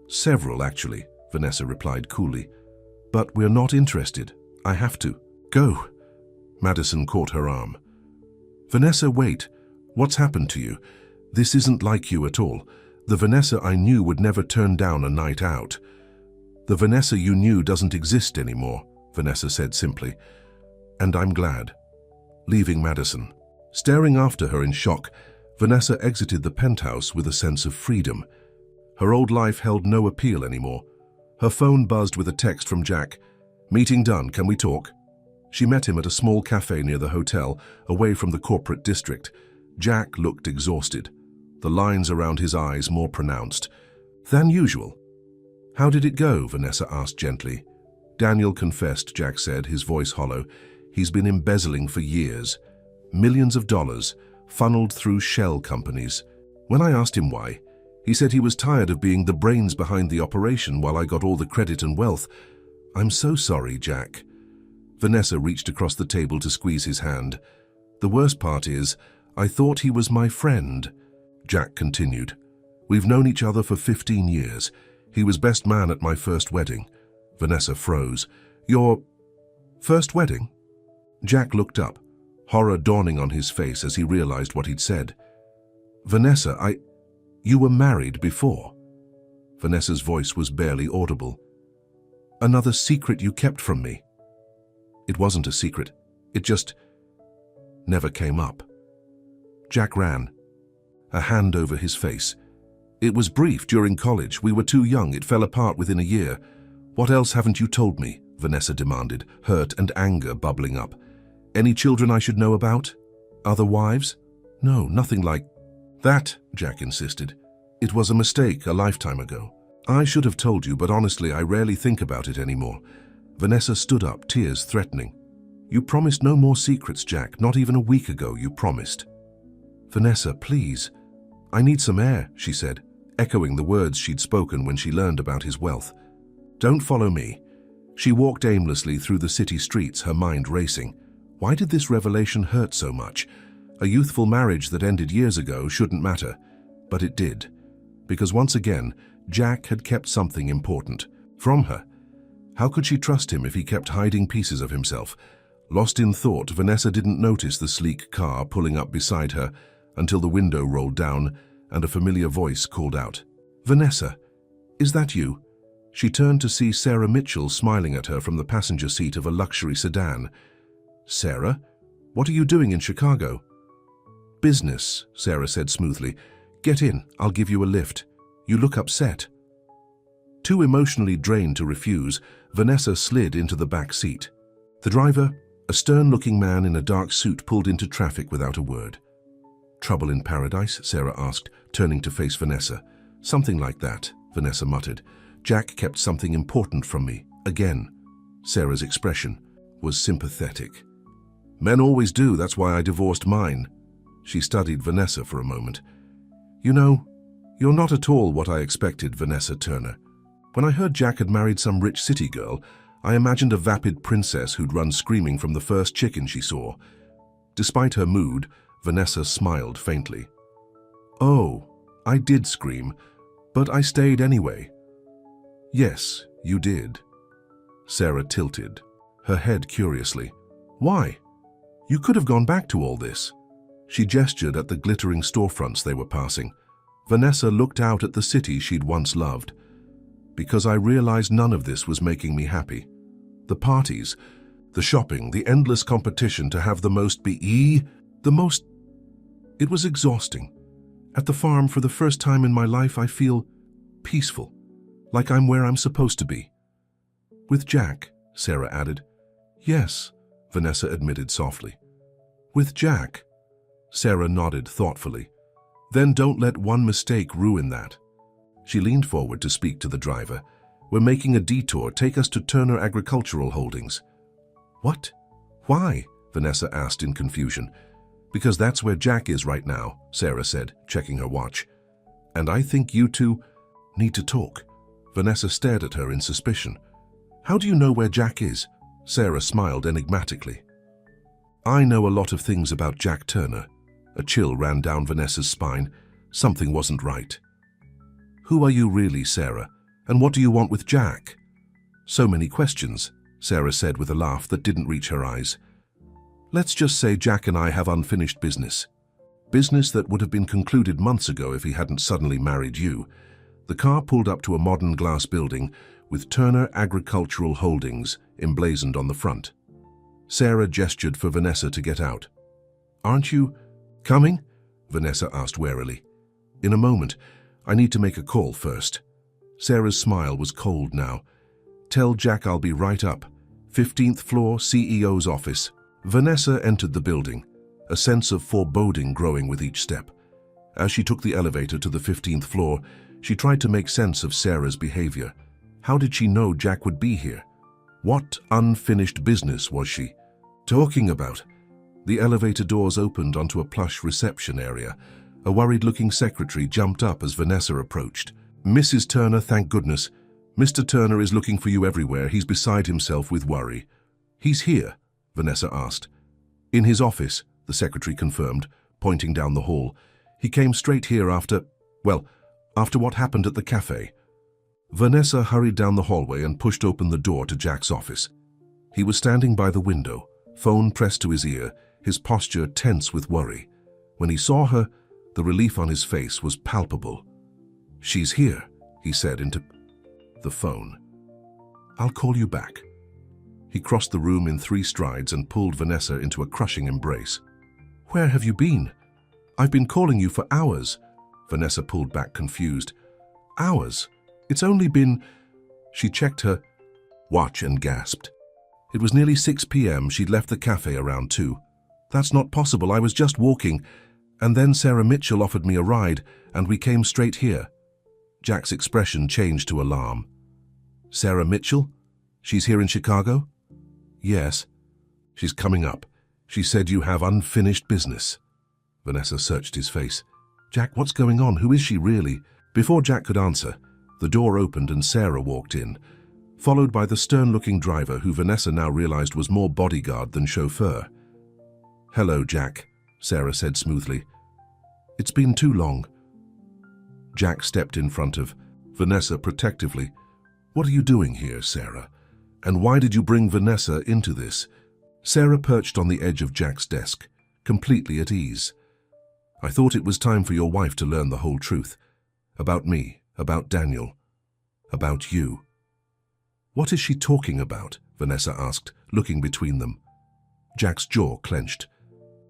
"Several, actually," Vanessa replied coolly. "But we're not interested. I have to. Go." Madison caught her arm. "Vanessa, wait. What's happened to you? This isn't like you at all. The Vanessa I knew would never turn down a night out." "The Vanessa you knew doesn't exist anymore," Vanessa said simply. "And I'm glad." Leaving Madison. Staring after her in shock, Vanessa exited the penthouse with a sense of freedom. Her old life held no appeal anymore. Her phone buzzed with a text from Jack. "Meeting done, can we talk?" She met him at a small cafe near the hotel, away from the corporate district. Jack looked exhausted, the lines around his eyes more pronounced than usual. "How did it go?" Vanessa asked gently. "Daniel confessed," Jack said, his voice hollow. "He's been embezzling for years. Millions of dollars, funneled through shell companies. When I asked him why, he said he was tired of being the brains behind the operation while I got all the credit and wealth. I'm so sorry, Jack." Vanessa reached across the table to squeeze his hand. "The worst part is, I thought he was my friend." Jack continued. "We've known each other for 15 years. He was best man at my first wedding." Vanessa froze. "Your first wedding?" Jack looked up, horror dawning on his face as he realized what he'd said. "Vanessa, you were married before." Vanessa's voice was barely audible. "Another secret you kept from me." "It wasn't a secret. It just never came up." Jack ran, a hand over his face. "It was brief during college. We were too young. It fell apart within a year." "What else haven't you told me?" Vanessa demanded, hurt and anger bubbling up. "Any children I should know about? Other wives?" "No, nothing like that," Jack insisted. "It was a mistake a lifetime ago. I should have told you, but honestly, I rarely think about it anymore." Vanessa stood up, tears threatening. "You promised no more secrets, Jack. Not even a week ago, you promised." "Vanessa, please. I need some air," she said, echoing the words she'd spoken when she learned about his wealth. "Don't follow me." She walked aimlessly through the city streets, her mind racing. Why did this revelation hurt so much? A youthful marriage that ended years ago shouldn't matter, but it did. Because once again, Jack had kept something important from her. How could she trust him if he kept hiding pieces of himself? Lost in thought, Vanessa didn't notice the sleek car pulling up beside her until the window rolled down and a familiar voice called out, "Vanessa, is that you?" She turned to see Sarah Mitchell smiling at her from the passenger seat of a luxury sedan. "Sarah, what are you doing in Chicago?" "Business," Sarah said smoothly. "Get in, I'll give you a lift. You look upset." Too emotionally drained to refuse, Vanessa slid into the back seat. The driver, a stern-looking man in a dark suit, pulled into traffic without a word. "Trouble in paradise?" Sarah asked, turning to face Vanessa. "Something like that," Vanessa muttered. "Jack kept something important from me, again." Sarah's expression was sympathetic. "Men always do, that's why I divorced mine." She studied Vanessa for a moment. "You know, You're not at all what I expected, Vanessa Turner. When I heard Jack had married some rich city girl, I imagined a vapid princess who'd run screaming from the first chicken she saw. Despite her mood, Vanessa smiled faintly. Oh, I did scream, but I stayed anyway. Yes, you did. Sarah tilted, her head curiously. Why? You could have gone back to all this. She gestured at the glittering storefronts they were passing. Vanessa looked out at the city she'd once loved. Because I realized none of this was making me happy. The parties, the shopping, the endless competition to have the most It was exhausting. At the farm, for the first time in my life, I feel peaceful, like I'm where I'm supposed to be. With Jack, Sarah added. Yes, Vanessa admitted softly. With Jack? Sarah nodded thoughtfully. Then don't let one mistake ruin that. She leaned forward to speak to the driver. We're making a detour. Take us to Turner Agricultural Holdings. What? Why? Vanessa asked in confusion. Because that's where Jack is right now, Sarah said, checking her watch. And I think you two need to talk. Vanessa stared at her in suspicion. How do you know where Jack is? Sarah smiled enigmatically. I know a lot of things about Jack Turner. A chill ran down Vanessa's spine. Something wasn't right. Who are you really, Sarah? And what do you want with Jack? So many questions, Sarah said with a laugh that didn't reach her eyes. Let's just say Jack and I have unfinished business. Business that would have been concluded months ago if he hadn't suddenly married you. The car pulled up to a modern glass building with Turner Agricultural Holdings emblazoned on the front. Sarah gestured for Vanessa to get out. Aren't you coming? Vanessa asked warily. In a moment. I need to make a call first. Sarah's smile was cold now. Tell Jack I'll be right up. 15th floor, CEO's office. Vanessa entered the building, a sense of foreboding growing with each step. As she took the elevator to the 15th floor, she tried to make sense of Sarah's behavior. How did she know Jack would be here? What unfinished business was she talking about? The elevator doors opened onto a plush reception area. A worried-looking secretary jumped up as Vanessa approached. Mrs. Turner, thank goodness. Mr. Turner is looking for you everywhere. He's beside himself with worry. He's here, Vanessa asked. In his office, the secretary confirmed, pointing down the hall. He came straight here after what happened at the cafe. Vanessa hurried down the hallway and pushed open the door to Jack's office. He was standing by the window, phone pressed to his ear, his posture tense with worry. When he saw her, the relief on his face was palpable. She's here, he said into the phone. I'll call you back. He crossed the room in 3 strides and pulled Vanessa into a crushing embrace. Where have you been? I've been calling you for hours. Vanessa pulled back confused. Hours? It's only been... She checked her watch and gasped. It was nearly 6 p.m. She'd left the cafe around 2. That's not possible. I was just walking. And then Sarah Mitchell offered me a ride, and we came straight here. Jack's expression changed to alarm. Sarah Mitchell? She's here in Chicago? Yes. She's coming up. She said you have unfinished business. Vanessa searched his face. Jack, what's going on? Who is she really? Before Jack could answer, the door opened and Sarah walked in, followed by the stern-looking driver who Vanessa now realized was more bodyguard than chauffeur. Hello, Jack, Sarah said smoothly. It's been too long. Jack stepped in front of Vanessa protectively. What are you doing here, Sarah? And why did you bring Vanessa into this? Sarah perched on the edge of Jack's desk, completely at ease. I thought it was time for your wife to learn the whole truth. About me, about Daniel, about you. What is she talking about? Vanessa asked, looking between them. Jack's jaw clenched.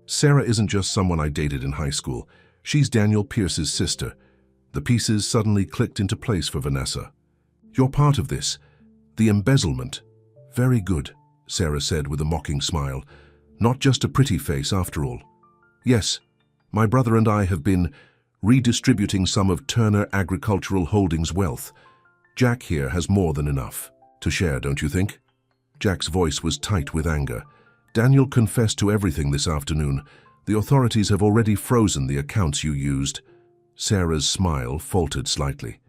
Sarah isn't just someone I dated in high school. She's Daniel Pierce's sister. The pieces suddenly clicked into place for Vanessa. You're part of this. The embezzlement. Very good, Sarah said with a mocking smile. Not just a pretty face after all. Yes, my brother and I have been redistributing some of Turner Agricultural Holdings' wealth. Jack here has more than enough to share, don't you think? Jack's voice was tight with anger. Daniel confessed to everything this afternoon. The authorities have already frozen the accounts you used. Sarah's smile faltered slightly.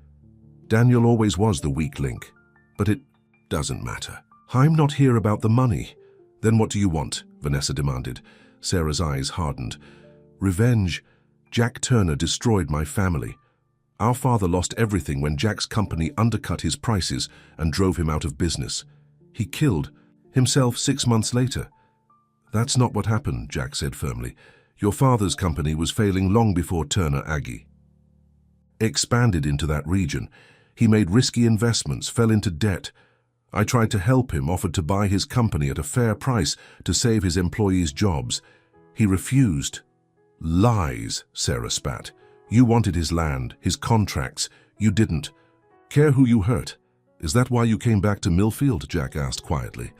Daniel always was the weak link, but it doesn't matter. I'm not here about the money. Then what do you want? Vanessa demanded. Sarah's eyes hardened. Revenge. Jack Turner destroyed my family. Our father lost everything when Jack's company undercut his prices and drove him out of business. He killed himself 6 months later. That's not what happened, Jack said firmly. Your father's company was failing long before Turner Aggie expanded into that region. He made risky investments, fell into debt. I tried to help him, offered to buy his company at a fair price to save his employees' jobs. He refused. Lies, Sarah spat. You wanted his land, his contracts. You didn't. Care who you hurt. Is that why you came back to Millfield? Jack asked quietly.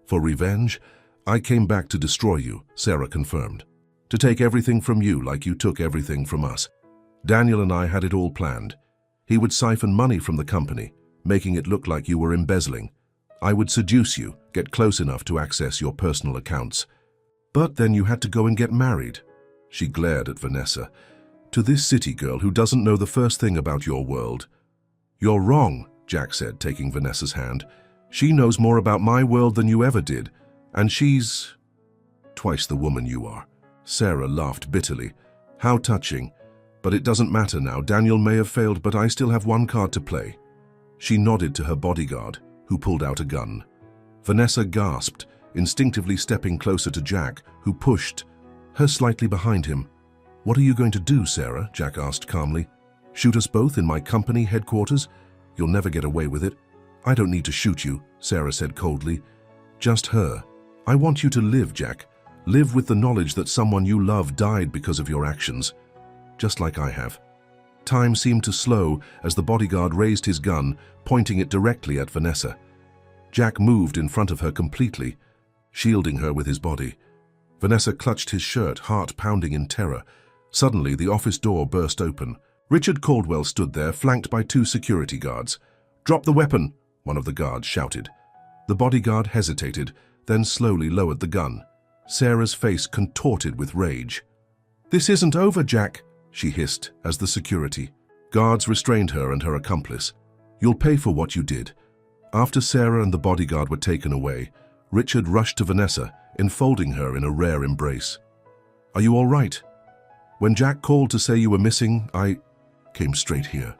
For revenge? I came back to destroy you, Sarah confirmed. To take everything from you like you took everything from us. Daniel and I had it all planned. He would siphon money from the company, making it look like you were embezzling. I would seduce you, get close enough to access your personal accounts. But then you had to go and get married. She glared at Vanessa. To this city girl who doesn't know the first thing about your world. You're wrong, Jack said, taking Vanessa's hand. She knows more about my world than you ever did, and she's twice the woman you are. Sarah laughed bitterly. How touching. But it doesn't matter now. Daniel may have failed, but I still have one card to play. She nodded to her bodyguard, who pulled out a gun. Vanessa gasped, instinctively stepping closer to Jack, who pushed her slightly behind him. What are you going to do, Sarah? Jack asked calmly. Shoot us both in my company headquarters? You'll never get away with it. I don't need to shoot you, Sarah said coldly. Just her. I want you to live, Jack. Live with the knowledge that someone you love died because of your actions. Just like I have. Time seemed to slow as the bodyguard raised his gun, pointing it directly at Vanessa. Jack moved in front of her completely, shielding her with his body. Vanessa clutched his shirt, heart pounding in terror. Suddenly, the office door burst open. Richard Caldwell stood there, flanked by 2 security guards. "Drop the weapon," one of the guards shouted. The bodyguard hesitated, then slowly lowered the gun. Sarah's face contorted with rage. "This isn't over, Jack," she hissed as the security guards restrained her and her accomplice. "You'll pay for what you did." After Sarah and the bodyguard were taken away, Richard rushed to Vanessa, enfolding her in a rare embrace. "Are you all right? When Jack called to say you were missing, I came straight here."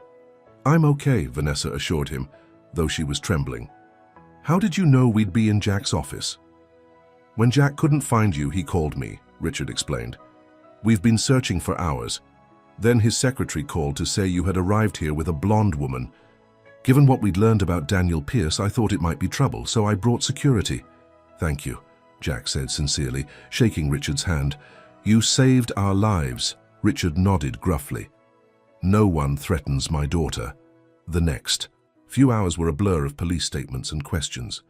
"I'm okay," Vanessa assured him, though she was trembling. "How did you know we'd be in Jack's office?" "When Jack couldn't find you, he called me," Richard explained. "We've been searching for hours. Then his secretary called to say you had arrived here with a blonde woman. Given what we'd learned about Daniel Pierce, I thought it might be trouble, so I brought security." "Thank you," Jack said sincerely, shaking Richard's hand. "You saved our lives," Richard nodded gruffly. "No one threatens my daughter." The next few hours were a blur of police statements and questions.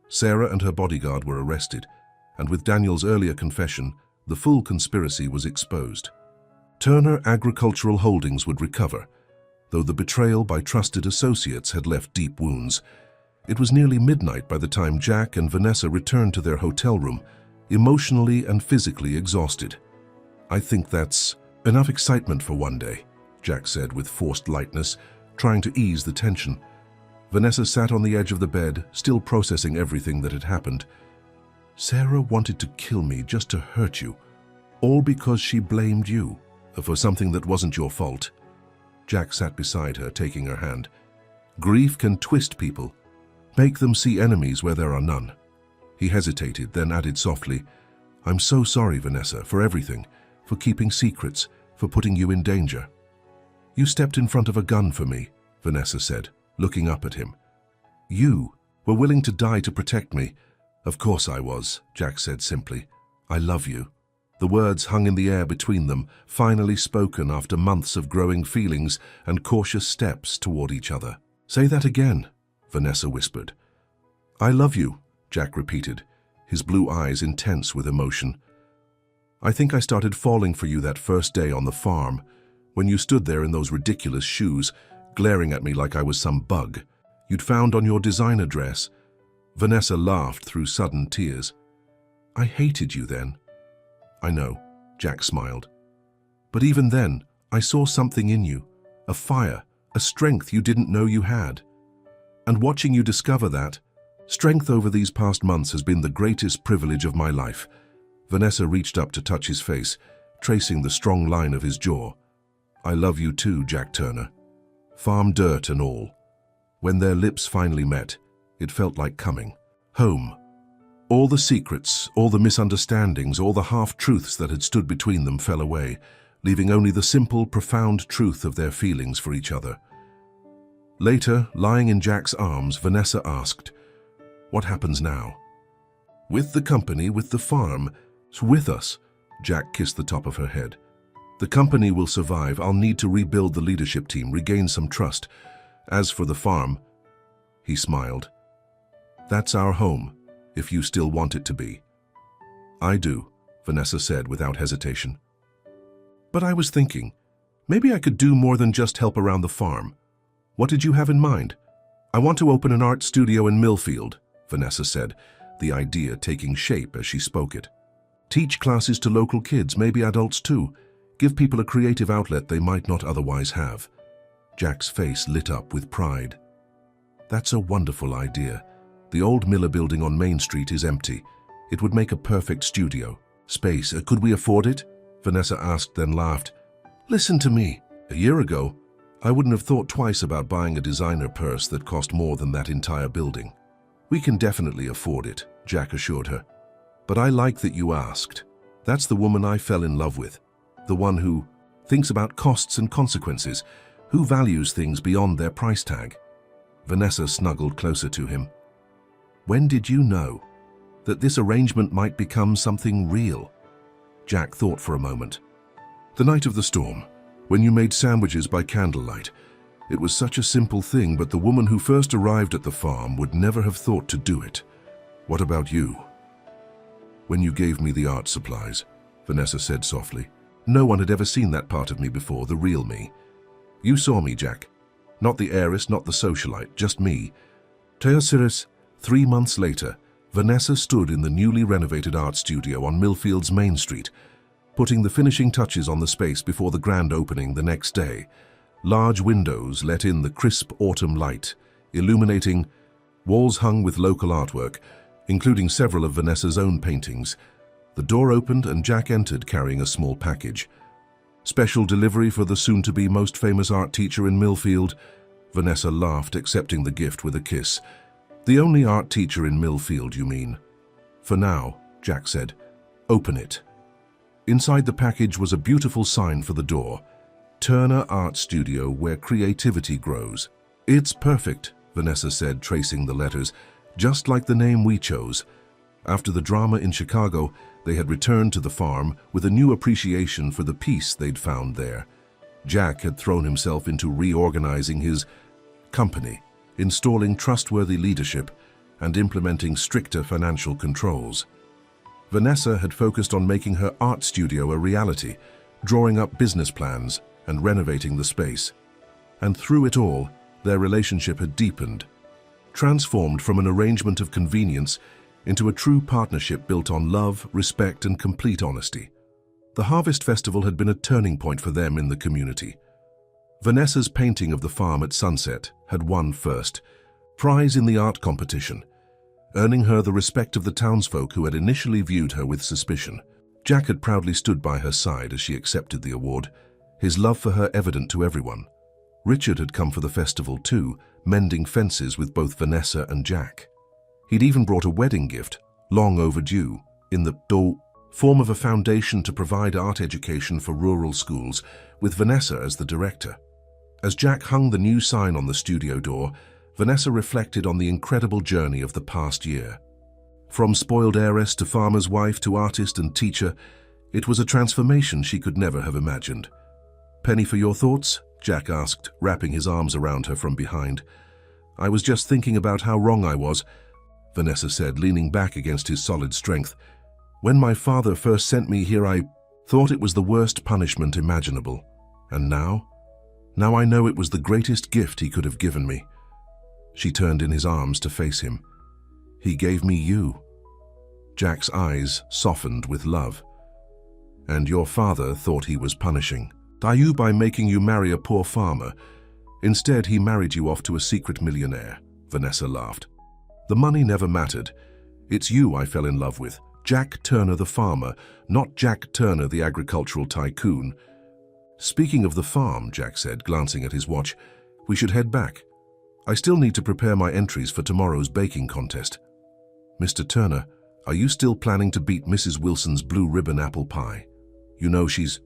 Sarah and her bodyguard were arrested, and with Daniel's earlier confession, the full conspiracy was exposed. Turner Agricultural Holdings would recover, though the betrayal by trusted associates had left deep wounds. It was nearly midnight by the time Jack and Vanessa returned to their hotel room, emotionally and physically exhausted. "I think that's enough excitement for one day," Jack said with forced lightness, trying to ease the tension. Vanessa sat on the edge of the bed, still processing everything that had happened. "Sarah wanted to kill me just to hurt you, all because she blamed you for something that wasn't your fault." Jack sat beside her, taking her hand. "Grief can twist people, make them see enemies where there are none." He hesitated, then added softly, "I'm so sorry, Vanessa, for everything, for keeping secrets, for putting you in danger." "You stepped in front of a gun for me," Vanessa said, looking up at him. "You were willing to die to protect me." "Of course I was," Jack said simply. "I love you." The words hung in the air between them, finally spoken after months of growing feelings and cautious steps toward each other. "Say that again," Vanessa whispered. "I love you," Jack repeated, his blue eyes intense with emotion. "I think I started falling for you that first day on the farm, when you stood there in those ridiculous shoes, glaring at me like I was some bug you'd found on your designer dress." Vanessa laughed through sudden tears. "I hated you then." "I know," Jack smiled. "But even then, I saw something in you, a fire, a strength you didn't know you had. And watching you discover that, strength over these past months has been the greatest privilege of my life." Vanessa reached up to touch his face, tracing the strong line of his jaw. "I love you too, Jack Turner. Farm dirt and all." When their lips finally met, it felt like coming home. All the secrets, all the misunderstandings, all the half-truths that had stood between them fell away, leaving only the simple, profound truth of their feelings for each other. Later, lying in Jack's arms, Vanessa asked, "What happens now?" "With the company, with the farm, with us." Jack kissed the top of her head. "The company will survive. I'll need to rebuild the leadership team, regain some trust. As for the farm," he smiled, "that's our home, if you still want it to be." "I do," Vanessa said without hesitation. "But I was thinking, maybe I could do more than just help around the farm." "What did you have in mind?" "I want to open an art studio in Millfield," Vanessa said, the idea taking shape as she spoke it. "Teach classes to local kids, maybe adults too. Give people a creative outlet they might not otherwise have." Jack's face lit up with pride. "That's a wonderful idea. The old Miller building on Main Street is empty. It would make a perfect studio space. Could we afford it?" Vanessa asked, then laughed. "Listen to me. A year ago, I wouldn't have thought twice about buying a designer purse that cost more than that entire building." "We can definitely afford it," Jack assured her. "But I like that you asked. That's the woman I fell in love with. The one who thinks about costs and consequences, who values things beyond their price tag." Vanessa snuggled closer to him. "When did you know that this arrangement might become something real?" Jack thought for a moment. "The night of the storm, when you made sandwiches by candlelight. It was such a simple thing, but the woman who first arrived at the farm would never have thought to do it. What about you?" "When you gave me the art supplies," Vanessa said softly. "No one had ever seen that part of me before, the real me. You saw me, Jack. Not the heiress, not the socialite, just me." Teosiris. 3 months later, Vanessa stood in the newly renovated art studio on Millfield's Main Street, putting the finishing touches on the space before the grand opening the next day. Large windows let in the crisp autumn light, illuminating walls hung with local artwork, including several of Vanessa's own paintings. The door opened and Jack entered carrying a small package. "Special delivery for the soon-to-be most famous art teacher in Millfield." Vanessa laughed, accepting the gift with a kiss. "The only art teacher in Millfield, you mean?" "For now," Jack said. "Open it." Inside the package was a beautiful sign for the door. "Turner Art Studio, where creativity grows." "It's perfect," Vanessa said, tracing the letters. "Just like the name we chose." After the drama in Chicago, they had returned to the farm with a new appreciation for the peace they'd found there. Jack had thrown himself into reorganizing his company, installing trustworthy leadership, and implementing stricter financial controls. Vanessa had focused on making her art studio a reality, drawing up business plans and renovating the space. And through it all, their relationship had deepened, transformed from an arrangement of convenience into a true partnership built on love, respect, and complete honesty. The Harvest Festival had been a turning point for them in the community. Vanessa's painting of the farm at sunset had won first prize in the art competition, earning her the respect of the townsfolk who had initially viewed her with suspicion. Jack had proudly stood by her side as she accepted the award, his love for her evident to everyone. Richard had come for the festival too, mending fences with both Vanessa and Jack. He'd even brought a wedding gift, long overdue, in the form of a foundation to provide art education for rural schools, with Vanessa as the director. As Jack hung the new sign on the studio door, Vanessa reflected on the incredible journey of the past year. From spoiled heiress to farmer's wife to artist and teacher, it was a transformation she could never have imagined. "Penny for your thoughts?" Jack asked, wrapping his arms around her from behind. "I was just thinking about how wrong I was," Vanessa said, leaning back against his solid strength. "When my father first sent me here, I thought it was the worst punishment imaginable. And now I know it was the greatest gift he could have given me." She turned in his arms to face him. "He gave me you." Jack's eyes softened with love. "And your father thought he was punishing." You by making you marry a poor farmer. Instead, he married you off to a secret millionaire, Vanessa laughed. The money never mattered. It's you I fell in love with, Jack Turner the farmer, not Jack Turner the agricultural tycoon. Speaking of the farm, Jack said, glancing at his watch, we should head back. I still need to prepare my entries for tomorrow's baking contest. Mr. Turner, are you still planning to beat Mrs. Wilson's blue ribbon apple pie? You know she's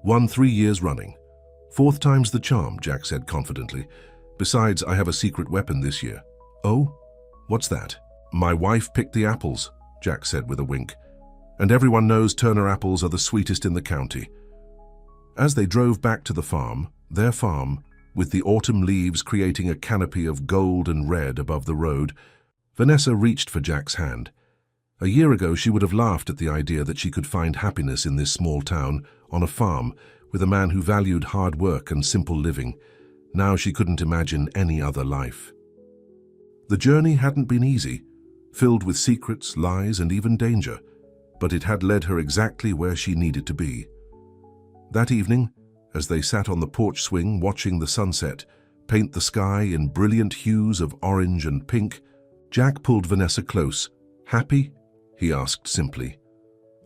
won 3 years running. 4th time's the charm, Jack said confidently. Besides, I have a secret weapon this year. Oh? What's that? My wife picked the apples, Jack said with a wink. And everyone knows Turner apples are the sweetest in the county. As they drove back to the farm, their farm, with the autumn leaves creating a canopy of gold and red above the road, Vanessa reached for Jack's hand. A year ago, she would have laughed at the idea that she could find happiness in this small town, on a farm, with a man who valued hard work and simple living. Now she couldn't imagine any other life. The journey hadn't been easy, filled with secrets, lies, and even danger, but it had led her exactly where she needed to be. That evening, as they sat on the porch swing watching the sunset paint the sky in brilliant hues of orange and pink, Jack pulled Vanessa close. Happy? He asked simply.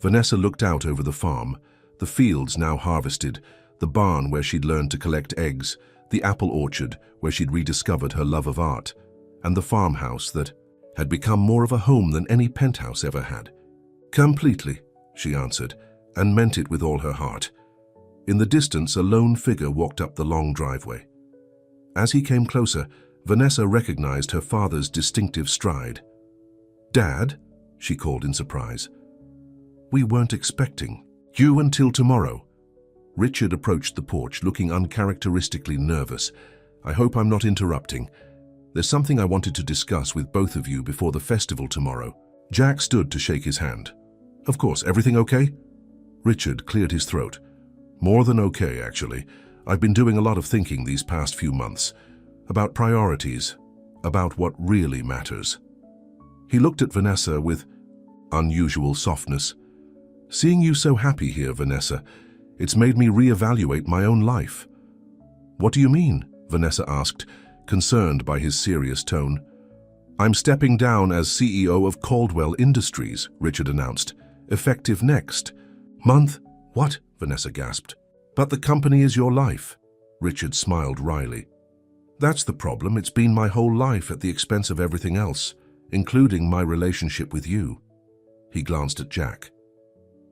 Vanessa looked out over the farm, the fields now harvested, the barn where she'd learned to collect eggs, the apple orchard where she'd rediscovered her love of art, and the farmhouse that had become more of a home than any penthouse ever had. Completely, she answered, and meant it with all her heart. In the distance, a lone figure walked up the long driveway. As he came closer, Vanessa recognized her father's distinctive stride. Dad, she called in surprise. We weren't expecting you until tomorrow. Richard approached the porch, looking uncharacteristically nervous. I hope I'm not interrupting. There's something I wanted to discuss with both of you before the festival tomorrow. Jack stood to shake his hand. Of course, everything okay? Richard cleared his throat. More than okay, actually. I've been doing a lot of thinking these past few months. About priorities. About what really matters. He looked at Vanessa with unusual softness. Seeing you so happy here, Vanessa, it's made me reevaluate my own life. What do you mean? Vanessa asked, concerned by his serious tone. I'm stepping down as CEO of Caldwell Industries, Richard announced, effective next month. What? Vanessa gasped. But the company is your life. Richard smiled wryly. That's the problem. It's been my whole life at the expense of everything else, including my relationship with you. He glanced at Jack.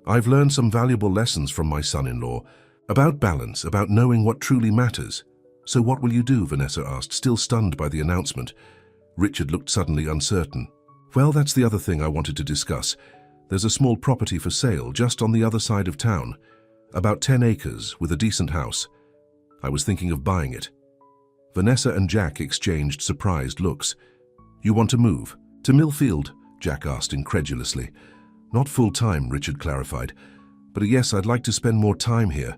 I've learned some valuable lessons from my son-in-law, about balance, about knowing what truly matters. So what will you do? Vanessa asked, still stunned by the announcement. Richard looked suddenly uncertain. Well, that's the other thing I wanted to discuss. There's a small property for sale just on the other side of town. About 10 acres with a decent house. I was thinking of buying it. Vanessa and Jack exchanged surprised looks. You want to move? To Millfield? Jack asked incredulously. Not full-time, Richard clarified. But yes, I'd like to spend more time here.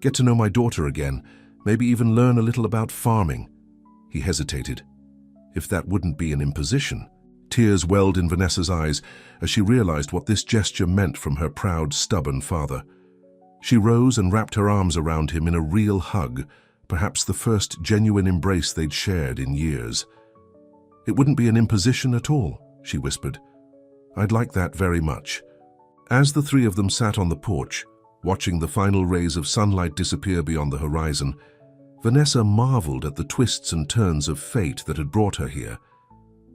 Get to know my daughter again. Maybe even learn a little about farming. He hesitated. If that wouldn't be an imposition. Tears welled in Vanessa's eyes as she realized what this gesture meant from her proud, stubborn father. She rose and wrapped her arms around him in a real hug, perhaps the first genuine embrace they'd shared in years. It wouldn't be an imposition at all, she whispered. I'd like that very much. As the three of them sat on the porch, watching the final rays of sunlight disappear beyond the horizon, Vanessa marveled at the twists and turns of fate that had brought her here.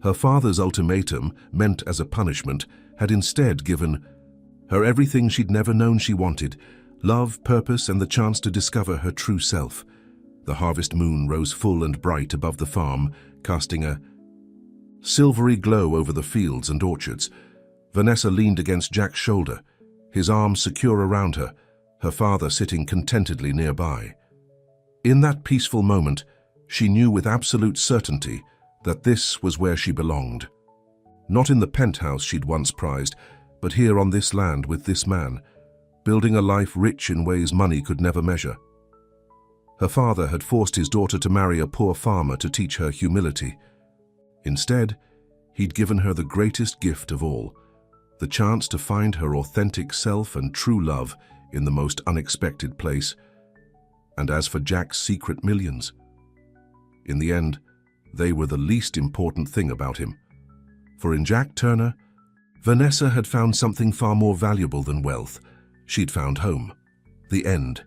Her father's ultimatum, meant as a punishment, had instead given her everything she'd never known she wanted: love, purpose, and the chance to discover her true self. The harvest moon rose full and bright above the farm, casting a silvery glow over the fields and orchards. Vanessa leaned against Jack's shoulder, his arms secure around her, her father sitting contentedly nearby. In that peaceful moment, she knew with absolute certainty that this was where she belonged. Not in the penthouse she'd once prized, but here on this land with this man, building a life rich in ways money could never measure. Her father had forced his daughter to marry a poor farmer to teach her humility. Instead, he'd given her the greatest gift of all, the chance to find her authentic self and true love in the most unexpected place. And as for Jack's secret millions, in the end, they were the least important thing about him. For in Jack Turner, Vanessa had found something far more valuable than wealth. She'd found home. The end.